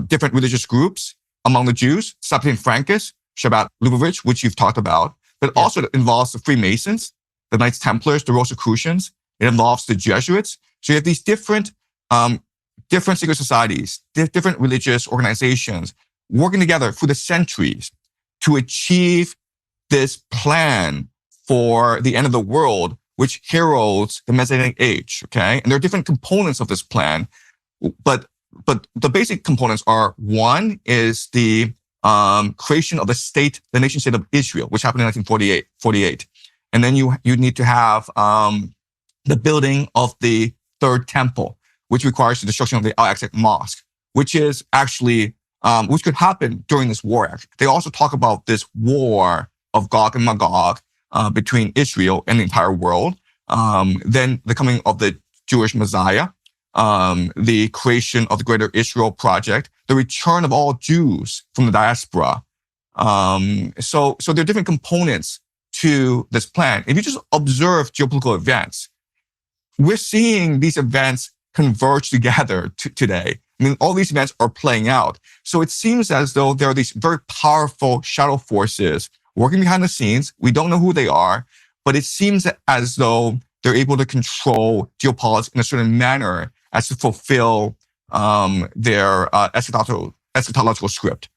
different religious groups among the Jews, Sephardim Frankists, Shabbat Lubavitch, which you've talked about, but also it involves the Freemasons, the Knights Templars, the Rosicrucians. It involves the Jesuits. So you have these different secret societies, different religious organizations working together through the centuries to achieve this plan for the end of the world, which heralds the Messianic age. Okay, and there are different components of this plan, but the basic components are: one is the creation of the nation state of Israel, which happened in 1948. And then you need to have the building of the third temple, which requires the destruction of the Al-Aqsa Mosque, which is actually, which could happen during this war. They also talk about this war of Gog and Magog between Israel and the entire world. Then the coming of the Jewish Messiah, the creation of the Greater Israel Project, the return of all Jews from the diaspora. So there are different components to this plan. If you just observe geopolitical events, we're seeing these events converge together today. I mean, all these events are playing out. So it seems as though there are these very powerful shadow forces working behind the scenes. We don't know who they are, but it seems as though they're able to control geopolitics in a certain manner as to fulfill their eschatological script.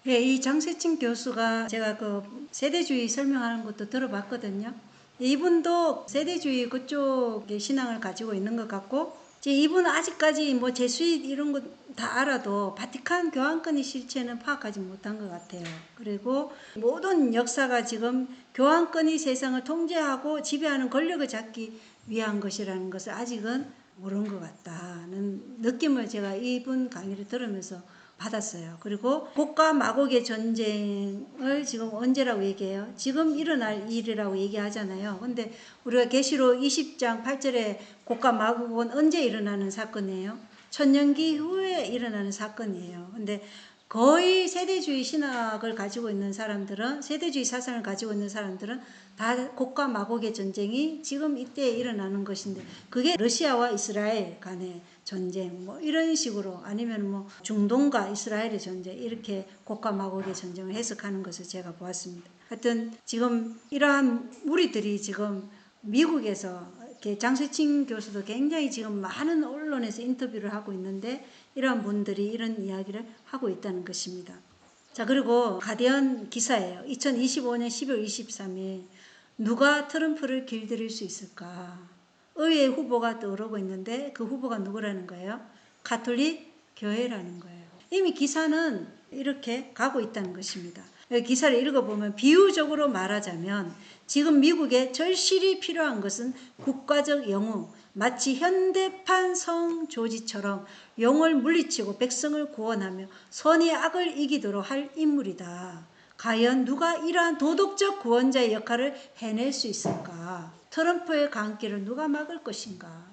예, 이 장세칭 교수가 제가 그 세대주의 설명하는 것도 들어봤거든요. 이분도 세대주의 그쪽의 신앙을 가지고 있는 것 같고, 이분은 아직까지 뭐 제수잇 이런 거 다 알아도 바티칸 교황권의 실체는 파악하지 못한 것 같아요. 그리고 모든 역사가 지금 교황권이 세상을 통제하고 지배하는 권력을 잡기 위한 것이라는 것을 아직은 모르는 것 같다는 느낌을 제가 이분 강의를 들으면서 받았어요. 그리고 곡과 마곡의 전쟁을 지금 언제라고 얘기해요? 지금 일어날 일이라고 얘기하잖아요. 근데 우리가 계시록 20장 8절에 곡과 마곡은 언제 일어나는 사건이에요? 천년기 후에 일어나는 사건이에요. 근데 거의 세대주의 신학을 가지고 있는 사람들은, 세대주의 사상을 가지고 있는 사람들은 다 곡과 마곡의 전쟁이 지금 이때 일어나는 것인데, 그게 러시아와 이스라엘 간의 전쟁, 뭐 이런 식으로, 아니면 뭐 중동과 이스라엘의 전쟁, 이렇게 곡과 마곡의 전쟁을 해석하는 것을 제가 보았습니다. 하여튼 지금 이러한 무리들이 지금 미국에서, 장세칭 교수도 굉장히 지금 많은 언론에서 인터뷰를 하고 있는데, 이러한 분들이 이런 이야기를 하고 있다는 것입니다. 자, 그리고 가디언 기사예요. 2025년 12월 23일 누가 트럼프를 길들일 수 있을까? 의회 후보가 떠오르고 있는데 그 후보가 누구라는 거예요? 가톨릭 교회라는 거예요. 이미 기사는 이렇게 가고 있다는 것입니다. 기사를 읽어보면 비유적으로 말하자면 지금 미국에 절실히 필요한 것은 국가적 영웅, 마치 현대판 성조지처럼 영을 물리치고 백성을 구원하며 선의 악을 이기도록 할 인물이다. 과연 누가 이러한 도덕적 구원자의 역할을 해낼 수 있을까? 트럼프의 강길을 누가 막을 것인가?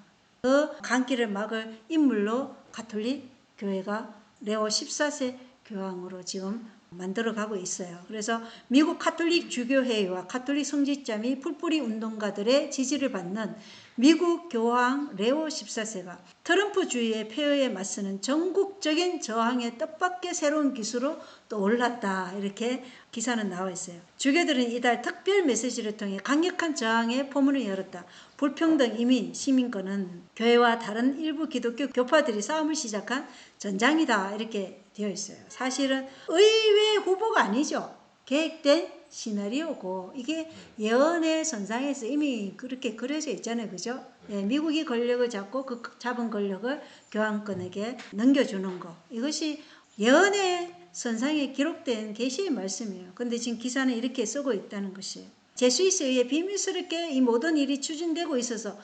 그 강길을 막을 인물로 가톨릭 교회가 레오 14세 교황으로 지금 만들어가고 있어요. 그래서 미국 가톨릭 주교회의와 가톨릭 성직자 및 풀뿌리 운동가들의 지지를 받는 미국 교황 레오 14세가 트럼프주의의 폐허에 맞서는 전국적인 저항의 뜻밖의 새로운 기수로 또 올랐다. 이렇게 기사는 나와 있어요. 주교들은 이달 특별 메시지를 통해 강력한 저항의 포문을 열었다. 불평등, 이민, 시민권은 교회와 다른 일부 기독교 교파들이 싸움을 시작한 전장이다. 이렇게 되어 있어요. 사실은 의회 후보가 아니죠. 계획된 시나리오고, 이게 예언의 선상에서 이미 그렇게 그려져 있잖아요. 그죠? 예, 미국이 권력을 잡고 그 잡은 권력을 교황권에게 넘겨주는 거. 이것이 예언의 선상에 기록된 계시의 말씀이에요. 근데 지금 기사는 이렇게 쓰고 있다는 것이에요. 제스위스에 의해 비밀스럽게 이 모든 일이 추진되고 있어서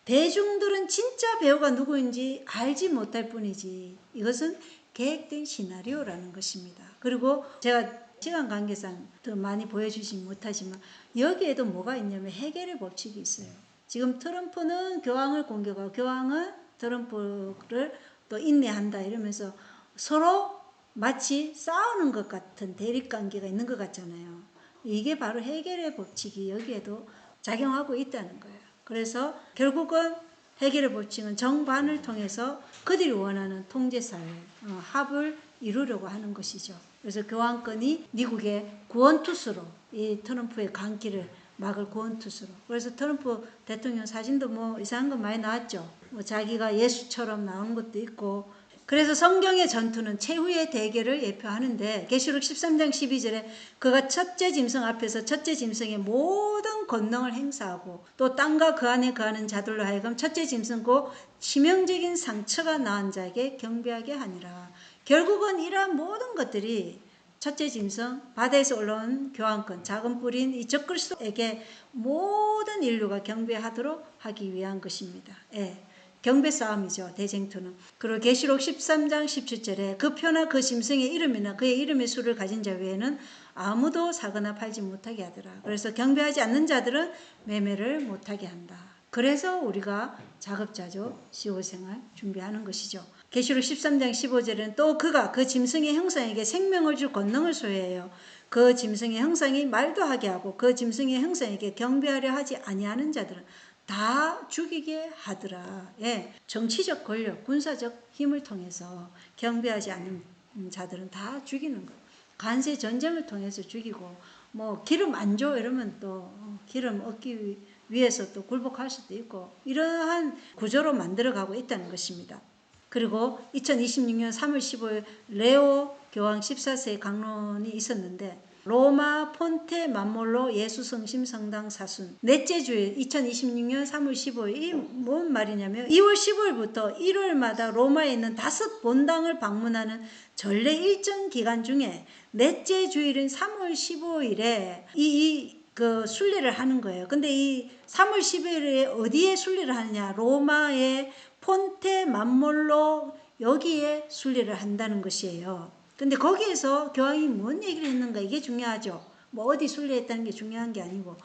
대중들은 진짜 배우가 누구인지 알지 못할 뿐이지 이것은 계획된 시나리오라는 것입니다. 그리고 제가 시간 관계상 더 많이 보여주지 못하지만 여기에도 뭐가 있냐면 해결의 법칙이 있어요. 지금 트럼프는 교황을 공격하고 교황은 트럼프를 또 인내한다 이러면서 서로 마치 싸우는 것 같은 대립관계가 있는 것 같잖아요. 이게 바로 해결의 법칙이 여기에도 작용하고 있다는 거예요. 그래서 결국은 해결의 법칙은 정반을 통해서 그들이 원하는 통제사회, 합을 이루려고 하는 것이죠. 그래서 교황권이 미국의 구원투수로 이 트럼프의 강기를 막을 구원투수로. 그래서 트럼프 대통령 사진도 뭐 이상한 거 많이 나왔죠. 뭐 자기가 예수처럼 나오는 것도 있고. 그래서 성경의 전투는 최후의 대결을 예표하는데 계시록 13장 12절에 그가 첫째 짐승 앞에서 첫째 짐승의 모든 권능을 행사하고 또 땅과 그 안에 거하는 자들로 하여금 첫째 짐승 곧 치명적인 상처가 나은 자에게 경배하게 하니라. 결국은 이러한 모든 것들이 첫째 짐승, 바다에서 올라온 교황권, 작은 뿔인 이 적그리스도에게 모든 인류가 경배하도록 하기 위한 것입니다. 예. 경배 싸움이죠. 대쟁투는. 그리고 계시록 13장 17절에 그 표나 그 짐승의 이름이나 그의 이름의 수를 가진 자 외에는 아무도 사거나 팔지 못하게 하더라. 그래서 경배하지 않는 자들은 매매를 못하게 한다. 그래서 우리가 자급자족 시호생활 준비하는 것이죠. 계시록 13장 15절에는 또 그가 그 짐승의 형상에게 생명을 줄 권능을 소유해요. 그 짐승의 형상이 말도 하게 하고 그 짐승의 형상에게 경배하려 하지 아니하는 자들은 다 죽이게 하더라. 예, 정치적 권력, 군사적 힘을 통해서 경배하지 않는 자들은 다 죽이는 거예요. 간세 전쟁을 통해서 죽이고 뭐 기름 안 줘 이러면 또 기름 얻기 위해서 또 굴복할 수도 있고 이러한 구조로 만들어가고 있다는 것입니다. 그리고 2026년 3월 15일 레오 교황 14세 강론이 있었는데 로마 폰테 만몰로 예수 성심 성당 사순 넷째 주일 2026년 3월 15일 이 뭔 말이냐면 2월 15일부터 1월마다 로마에 있는 5 본당을 방문하는 전례 일정 기간 중에 넷째 주일인 3월 15일에 그 순례를 하는 거예요. 근데 이 3월 15일에 어디에 순례를 하느냐? 로마의 폰테 만몰로 여기에 순례를 한다는 것이에요. 근데 거기에서 교황이 뭔 얘기를 했는가 이게 중요하죠. 뭐 어디 순례했다는 게 중요한 게 아니고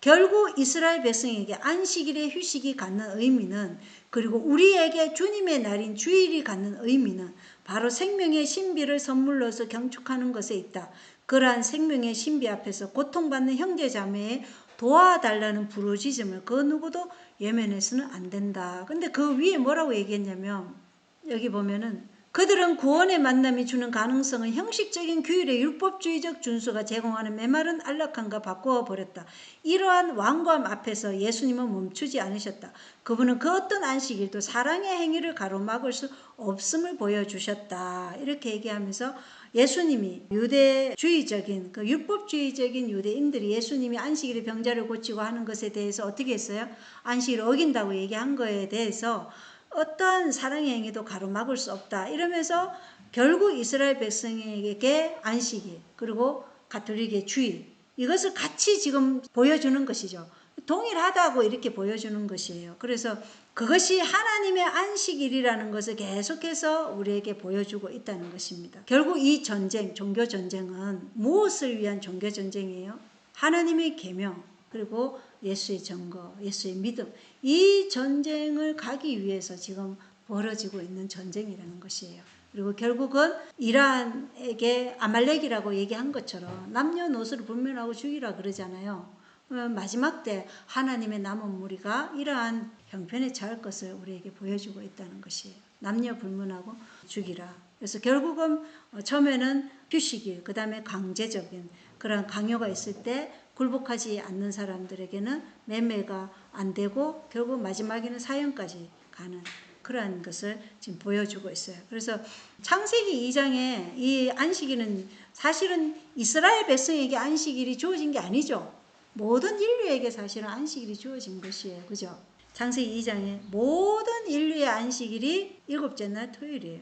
결국 이스라엘 백성에게 안식일의 휴식이 갖는 의미는 그리고 우리에게 주님의 날인 주일이 갖는 의미는 바로 생명의 신비를 선물로서 경축하는 것에 있다. 그러한 생명의 신비 앞에서 고통받는 형제자매의 도와달라는 부르짖음을 그 누구도 예면해서는 안 된다. 근데 그 위에 뭐라고 얘기했냐면 여기 보면은 그들은 구원의 만남이 주는 가능성은 형식적인 규율의 율법주의적 준수가 제공하는 메마른 안락함과 바꾸어 버렸다. 이러한 완고함 앞에서 예수님은 멈추지 않으셨다. 그분은 그 어떤 안식일도 사랑의 행위를 가로막을 수 없음을 보여주셨다. 이렇게 얘기하면서 예수님이 유대주의적인 그 율법주의적인 유대인들이 예수님이 안식일에 병자를 고치고 하는 것에 대해서 어떻게 했어요? 안식일을 어긴다고 얘기한 거에 대해서 어떠한 사랑의 행위도 가로막을 수 없다. 이러면서 결국 이스라엘 백성에게 안식일 그리고 가톨릭의 주일 이것을 같이 지금 보여주는 것이죠. 동일하다고 이렇게 보여주는 것이에요. 그래서 그것이 하나님의 안식일이라는 것을 계속해서 우리에게 보여주고 있다는 것입니다. 결국 이 전쟁, 종교 전쟁은 무엇을 위한 종교 전쟁이에요? 하나님의 계명 그리고 예수의 증거, 예수의 믿음 이 전쟁을 가기 위해서 지금 벌어지고 있는 전쟁이라는 것이에요. 그리고 결국은 이란에게 아말렉이라고 얘기한 것처럼 남녀노소를 분별하고 죽이라 그러잖아요. 마지막 때 하나님의 남은 무리가 이러한 형편에 처할 것을 우리에게 보여주고 있다는 것이에요. 남녀 불문하고 죽이라. 그래서 결국은 처음에는 휴식일, 그 다음에 강제적인 그런 강요가 있을 때 굴복하지 않는 사람들에게는 매매가 안 되고 결국 마지막에는 사형까지 가는 그러한 것을 지금 보여주고 있어요. 그래서 창세기 2장에 이 안식일은 사실은 이스라엘 백성에게 안식일이 주어진 게 아니죠. 모든 인류에게 사실은 안식일이 주어진 것이에요. 그죠? 창세기 2장에 모든 인류의 안식일이 7째 날 토요일이에요.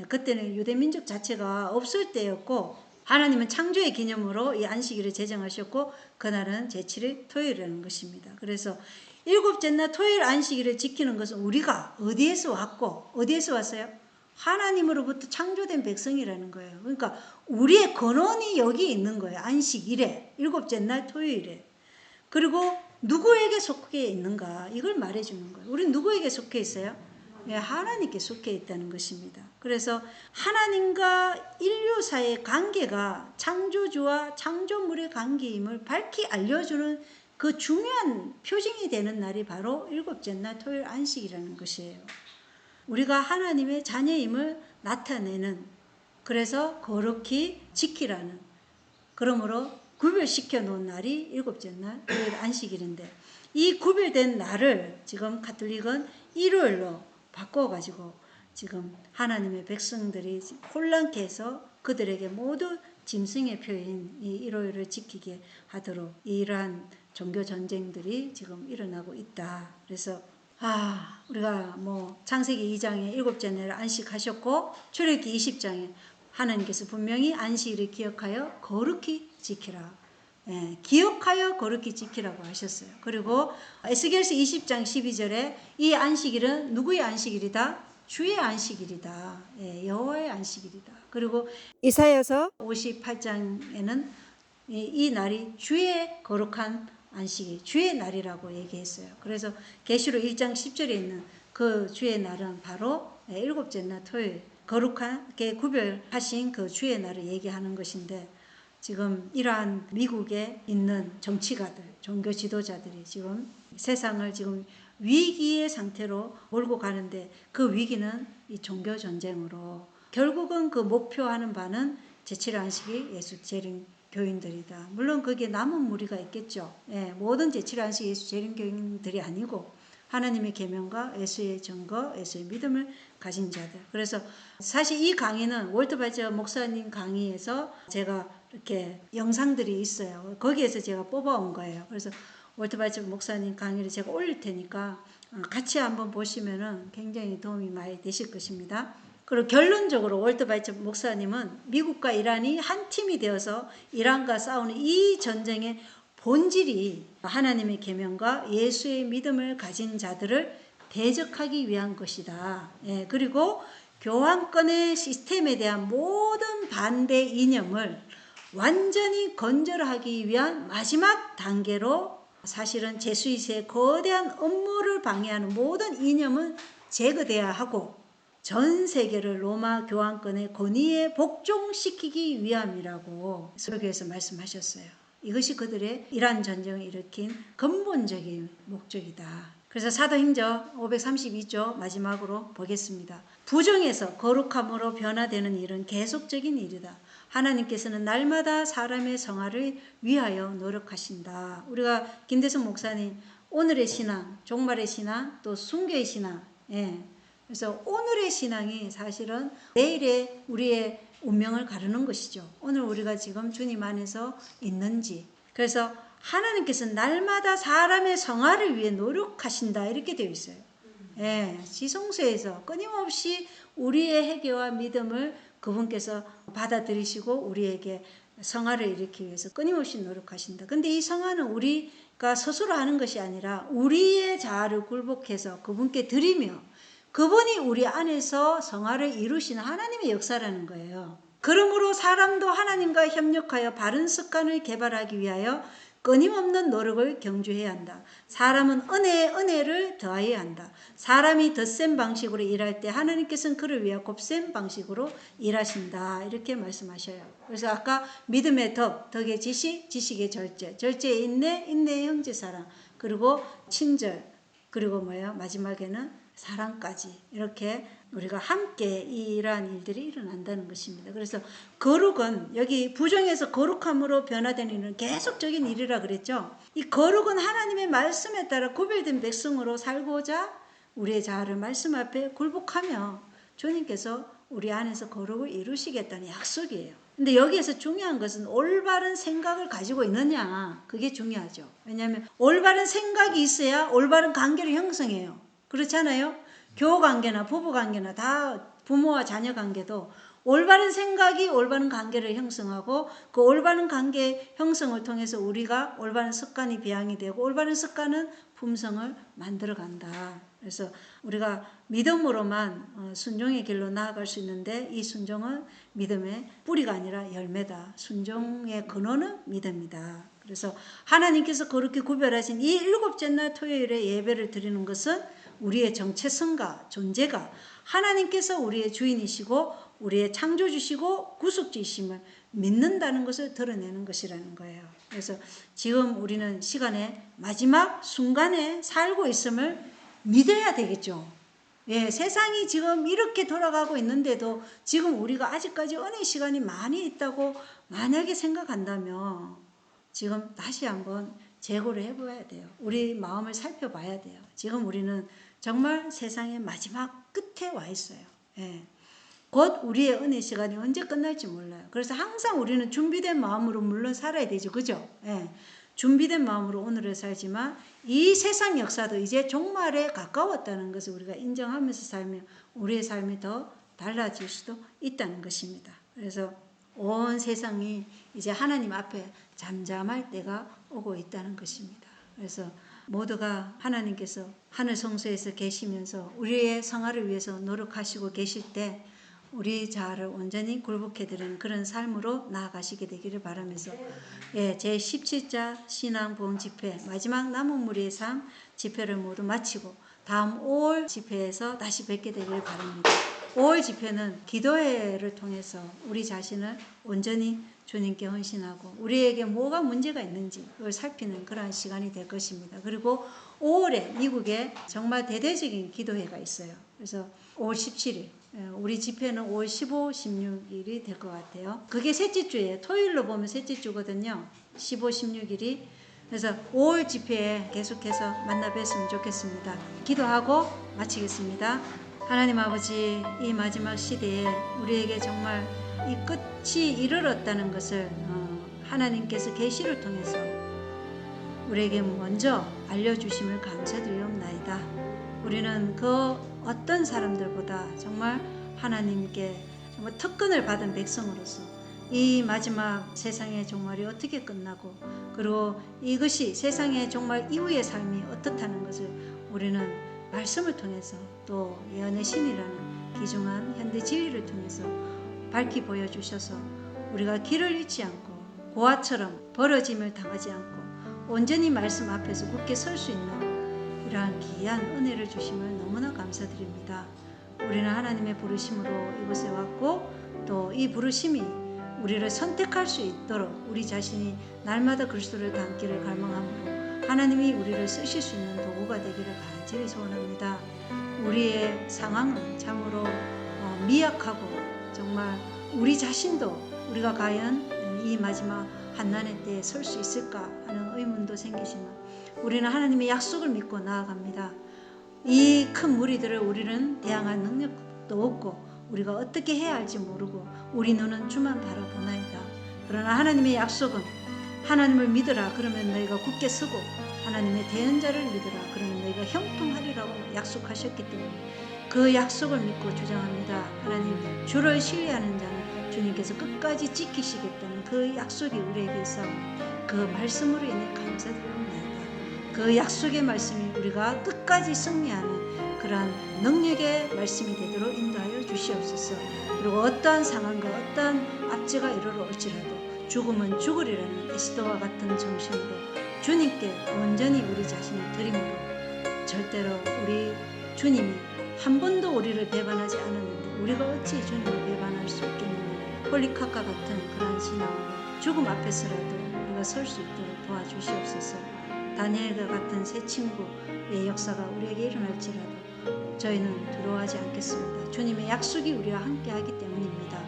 그때는 유대민족 자체가 없을 때였고 하나님은 창조의 기념으로 이 안식일을 제정하셨고 그날은 제7일 토요일이라는 것입니다. 그래서 일곱째 날 토요일 안식일을 지키는 것은 우리가 어디에서 왔고 어디에서 왔어요? 하나님으로부터 창조된 백성이라는 거예요. 그러니까 우리의 근원이 여기 있는 거예요. 안식일에, 일곱째 날 토요일에. 그리고 누구에게 속해 있는가 이걸 말해주는 거예요. 우리는 누구에게 속해 있어요? 네, 하나님께 속해 있다는 것입니다. 그래서 하나님과 인류사의 관계가 창조주와 창조물의 관계임을 밝히 알려주는 그 중요한 표징이 되는 날이 바로 일곱째 날 토요일 안식이라는 것이에요. 우리가 하나님의 자녀임을 나타내는, 그래서 거룩히 지키라는, 그러므로 구별시켜 놓은 날이 일곱째 날 토요일 안식일인데, 이 구별된 날을 지금 가톨릭은 일요일로 바꿔가지고 지금 하나님의 백성들이 혼란케 해서 그들에게 모두 짐승의 표인 이 일요일을 지키게 하도록 이러한 종교 전쟁들이 지금 일어나고 있다. 그래서 우리가 창세기 2장에 일곱째 날을 안식하셨고 출애굽기 20장에 하나님께서 분명히 안식일을 기억하여 거룩히 지키라. 기억하여 거룩히 지키라고 하셨어요. 그리고 에스겔서 20장 12절에 이 안식일은 누구의 안식일이다? 주의 안식일이다. 여호와의 안식일이다. 그리고 이사야서 58장에는 이 날이 주의 거룩한 안식일, 주의 날이라고 얘기했어요. 그래서 계시록 1장 10절에 있는 그 주의 날은 바로 일곱째 날 토요일, 거룩하게 구별하신 그 주의 날을 얘기하는 것인데, 지금 이러한 미국에 있는 정치가들, 종교 지도자들이 지금 세상을 지금 위기의 상태로 몰고 가는데, 그 위기는 이 종교 전쟁으로, 결국은 그 목표하는 바는 제7일 안식일 예수 재림 교인들이다. 물론 거기에 남은 무리가 있겠죠. 모든 제7일 안식 예수 재림 교인들이 아니고 하나님의 계명과 예수의 증거, 예수의 믿음을 가진 자들. 그래서 사실 이 강의는 월트 발저 목사님 강의에서 제가 이렇게 영상들이 있어요. 거기에서 제가 뽑아온 거예요. 그래서 월트 발저 목사님 강의를 제가 올릴 테니까 같이 한번 보시면은 굉장히 도움이 많이 되실 것입니다. 그리고 결론적으로 월트 발저 목사님은 미국과 이란이 한 팀이 되어서 이란과 싸우는 이 전쟁의 본질이 하나님의 계명과 예수의 믿음을 가진 자들을 대적하기 위한 것이다. 그리고 교황권의 시스템에 대한 모든 반대 이념을 완전히 건절하기 위한 마지막 단계로 사실은 제수이스의 거대한 업무를 방해하는 모든 이념은 제거돼야 하고 전 세계를 로마 교황권의 권위에 복종시키기 위함이라고 설교에서 말씀하셨어요. 이것이 그들의 이란 전쟁을 일으킨 근본적인 목적이다. 그래서 사도행전 532조 마지막으로 보겠습니다. 부정에서 거룩함으로 변화되는 일은 계속적인 일이다. 하나님께서는 날마다 사람의 성화를 위하여 노력하신다. 우리가 김대성 목사님 오늘의 신앙, 종말의 신앙, 또 순교의 신앙, 그래서 오늘의 신앙이 사실은 내일의 우리의 운명을 가르는 것이죠. 오늘 우리가 지금 주님 안에서 있는지. 그래서 하나님께서는 날마다 사람의 성화를 위해 노력하신다 이렇게 되어 있어요. 지성소에서 끊임없이 우리의 회개와 믿음을 그분께서 받아들이시고 우리에게 성화를 일으키기 위해서 끊임없이 노력하신다. 근데 이 성화는 우리가 스스로 하는 것이 아니라 우리의 자아를 굴복해서 그분께 드리며 그분이 우리 안에서 성화를 이루시는 하나님의 역사라는 거예요. 그러므로 사람도 하나님과 협력하여 바른 습관을 개발하기 위하여 끊임없는 노력을 경주해야 한다. 사람은 은혜에 은혜를 더해야 한다. 사람이 덧센 방식으로 일할 때 하나님께서는 그를 위해 곱센 방식으로 일하신다. 이렇게 말씀하셔요. 그래서 아까 믿음의 덕, 덕의 지식, 지식의 절제, 절제의 인내, 인내의 형제사랑, 그리고 친절, 그리고 마지막에는 사랑까지 이렇게 우리가 함께 이러한 일들이 일어난다는 것입니다. 그래서 거룩은 여기 부정에서 거룩함으로 변화되는 일은 계속적인 일이라 그랬죠. 이 거룩은 하나님의 말씀에 따라 구별된 백성으로 살고자 우리의 자아를 말씀 앞에 굴복하며 주님께서 우리 안에서 거룩을 이루시겠다는 약속이에요. 근데 여기에서 중요한 것은 올바른 생각을 가지고 있느냐, 그게 중요하죠. 왜냐하면 올바른 생각이 있어야 올바른 관계를 형성해요. 그렇잖아요. 교우관계나 부부관계나 다 부모와 자녀관계도 올바른 생각이 올바른 관계를 형성하고 그 올바른 관계 형성을 통해서 우리가 올바른 습관이 배양이 되고 올바른 습관은 품성을 만들어 간다. 그래서 우리가 믿음으로만 순종의 길로 나아갈 수 있는데 이 순종은 믿음의 뿌리가 아니라 열매다. 순종의 근원은 믿음이다. 그래서 하나님께서 그렇게 구별하신 이 일곱째 날 토요일에 예배를 드리는 것은 우리의 정체성과 존재가 하나님께서 우리의 주인이시고 우리의 창조주시고 구속주이심을 믿는다는 것을 드러내는 것이라는 거예요. 그래서 지금 우리는 시간의 마지막 순간에 살고 있음을 믿어야 되겠죠. 예, 세상이 지금 이렇게 돌아가고 있는데도 지금 우리가 아직까지 은혜 시간이 많이 있다고 만약에 생각한다면 지금 다시 한번 재고를 해봐야 돼요. 우리 마음을 살펴봐야 돼요. 지금 우리는 정말 세상의 마지막 끝에 와 있어요. 예. 곧 우리의 은혜 시간이 언제 끝날지 몰라요. 그래서 항상 우리는 준비된 마음으로 물론 살아야 되죠. 그죠? 예. 준비된 마음으로 오늘을 살지만 이 세상 역사도 이제 종말에 가까웠다는 것을 우리가 인정하면서 살면 우리의 삶이 더 달라질 수도 있다는 것입니다. 그래서 온 세상이 이제 하나님 앞에 잠잠할 때가 오고 있다는 것입니다. 그래서 모두가 하나님께서 하늘 성소에서 계시면서 우리의 성화를 위해서 노력하시고 계실 때 우리 자아를 온전히 굴복해드리는 그런 삶으로 나아가시게 되기를 바라면서 예, 제17자 신앙부흥 집회 마지막 남은 무리의 삶 집회를 모두 마치고 다음 5월 집회에서 다시 뵙게 되기를 바랍니다. 5월 집회는 기도회를 통해서 우리 자신을 온전히 주님께 헌신하고 우리에게 뭐가 문제가 있는지 그걸 살피는 그러한 시간이 될 것입니다. 그리고 5월에 미국에 정말 대대적인 기도회가 있어요. 그래서 5월 17일 우리 집회는 5월 15, 16일이 될 것 같아요. 그게 셋째 주예요. 토요일로 보면 셋째 주거든요. 15, 16일이. 그래서 5월 집회에 계속해서 만나 뵀으면 좋겠습니다. 기도하고 마치겠습니다. 하나님 아버지, 이 마지막 시대에 우리에게 정말 이 끝이 이르렀다는 것을 하나님께서 계시를 통해서 우리에게 먼저 알려주심을 감사드리옵나이다. 우리는 그 어떤 사람들보다 정말 하나님께 정말 특권을 받은 백성으로서 이 마지막 세상의 종말이 어떻게 끝나고 그리고 이것이 세상의 종말 이후의 삶이 어떻다는 것을 우리는 말씀을 통해서 또 예언의 신이라는 귀중한 현대 진리를 통해서 밝히 보여주셔서 우리가 길을 잃지 않고 고아처럼 벌어짐을 당하지 않고 온전히 말씀 앞에서 굳게 설 수 있는 이러한 귀한 은혜를 주심을 너무나 감사드립니다. 우리는 하나님의 부르심으로 이곳에 왔고 또 이 부르심이 우리를 선택할 수 있도록 우리 자신이 날마다 그리스도를 닮기를 갈망하므로 하나님이 우리를 쓰실 수 있는 도구가 되기를 간절히 소원합니다. 우리의 상황은 참으로 미약하고 정말 우리 자신도 우리가 과연 이 마지막 환난의 때에 설 수 있을까 하는 의문도 생기지만 우리는 하나님의 약속을 믿고 나아갑니다. 이 큰 무리들을 우리는 대항할 능력도 없고 우리가 어떻게 해야 할지 모르고 우리 눈은 주만 바라보나이다. 그러나 하나님의 약속은 하나님을 믿으라 그러면 너희가 굳게 서고 하나님의 대언자를 믿으라 그러면 너희가 형통하리라고 약속하셨기 때문에 그 약속을 믿고 주장합니다. 하나님 주를 신뢰하는 자는 주님께서 끝까지 지키시겠다는 그 약속이 우리에게 있사오니 그 말씀으로 인해 감사드립니다. 그 약속의 말씀이 우리가 끝까지 승리하는 그러한 능력의 말씀이 되도록 인도하여 주시옵소서. 그리고 어떠한 상황과 어떠한 압제가 이르러 올지라도 죽음은 죽으리라는 에스더와 같은 정신으로 주님께 온전히 우리 자신을 드림으로 절대로 우리 주님이 한 번도 우리를 배반하지 않았는데 우리가 어찌 주님을 배반할 수 있겠느냐. 폴리카카 같은 그런 신앙으로 죽음 앞에서라도 우리가 설 수 있도록 도와주시옵소서. 다니엘과 같은 새 친구의 역사가 우리에게 일어날지라도 저희는 두려워하지 않겠습니다. 주님의 약속이 우리와 함께하기 때문입니다.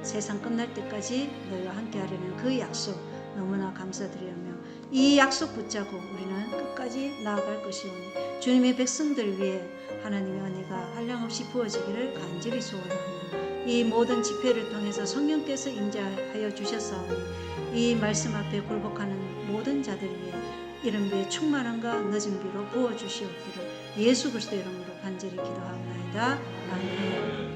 세상 끝날 때까지 너희와 함께하려는 그 약속 너무나 감사드리며 이 약속 붙잡고 우리는 끝까지 나아갈 것이오니 주님의 백성들 위해 하나님의 은혜가 한량없이 부어지기를 간절히 소원하며 이 모든 집회를 통해서 성령께서 임재하여 주셨사오니 이 말씀 앞에 굴복하는 모든 자들 위해 이른비의 충만함과 늦은 비로 부어주시옵기를 예수 그리스도 이름으로 간절히 기도하옵나이다. 아멘.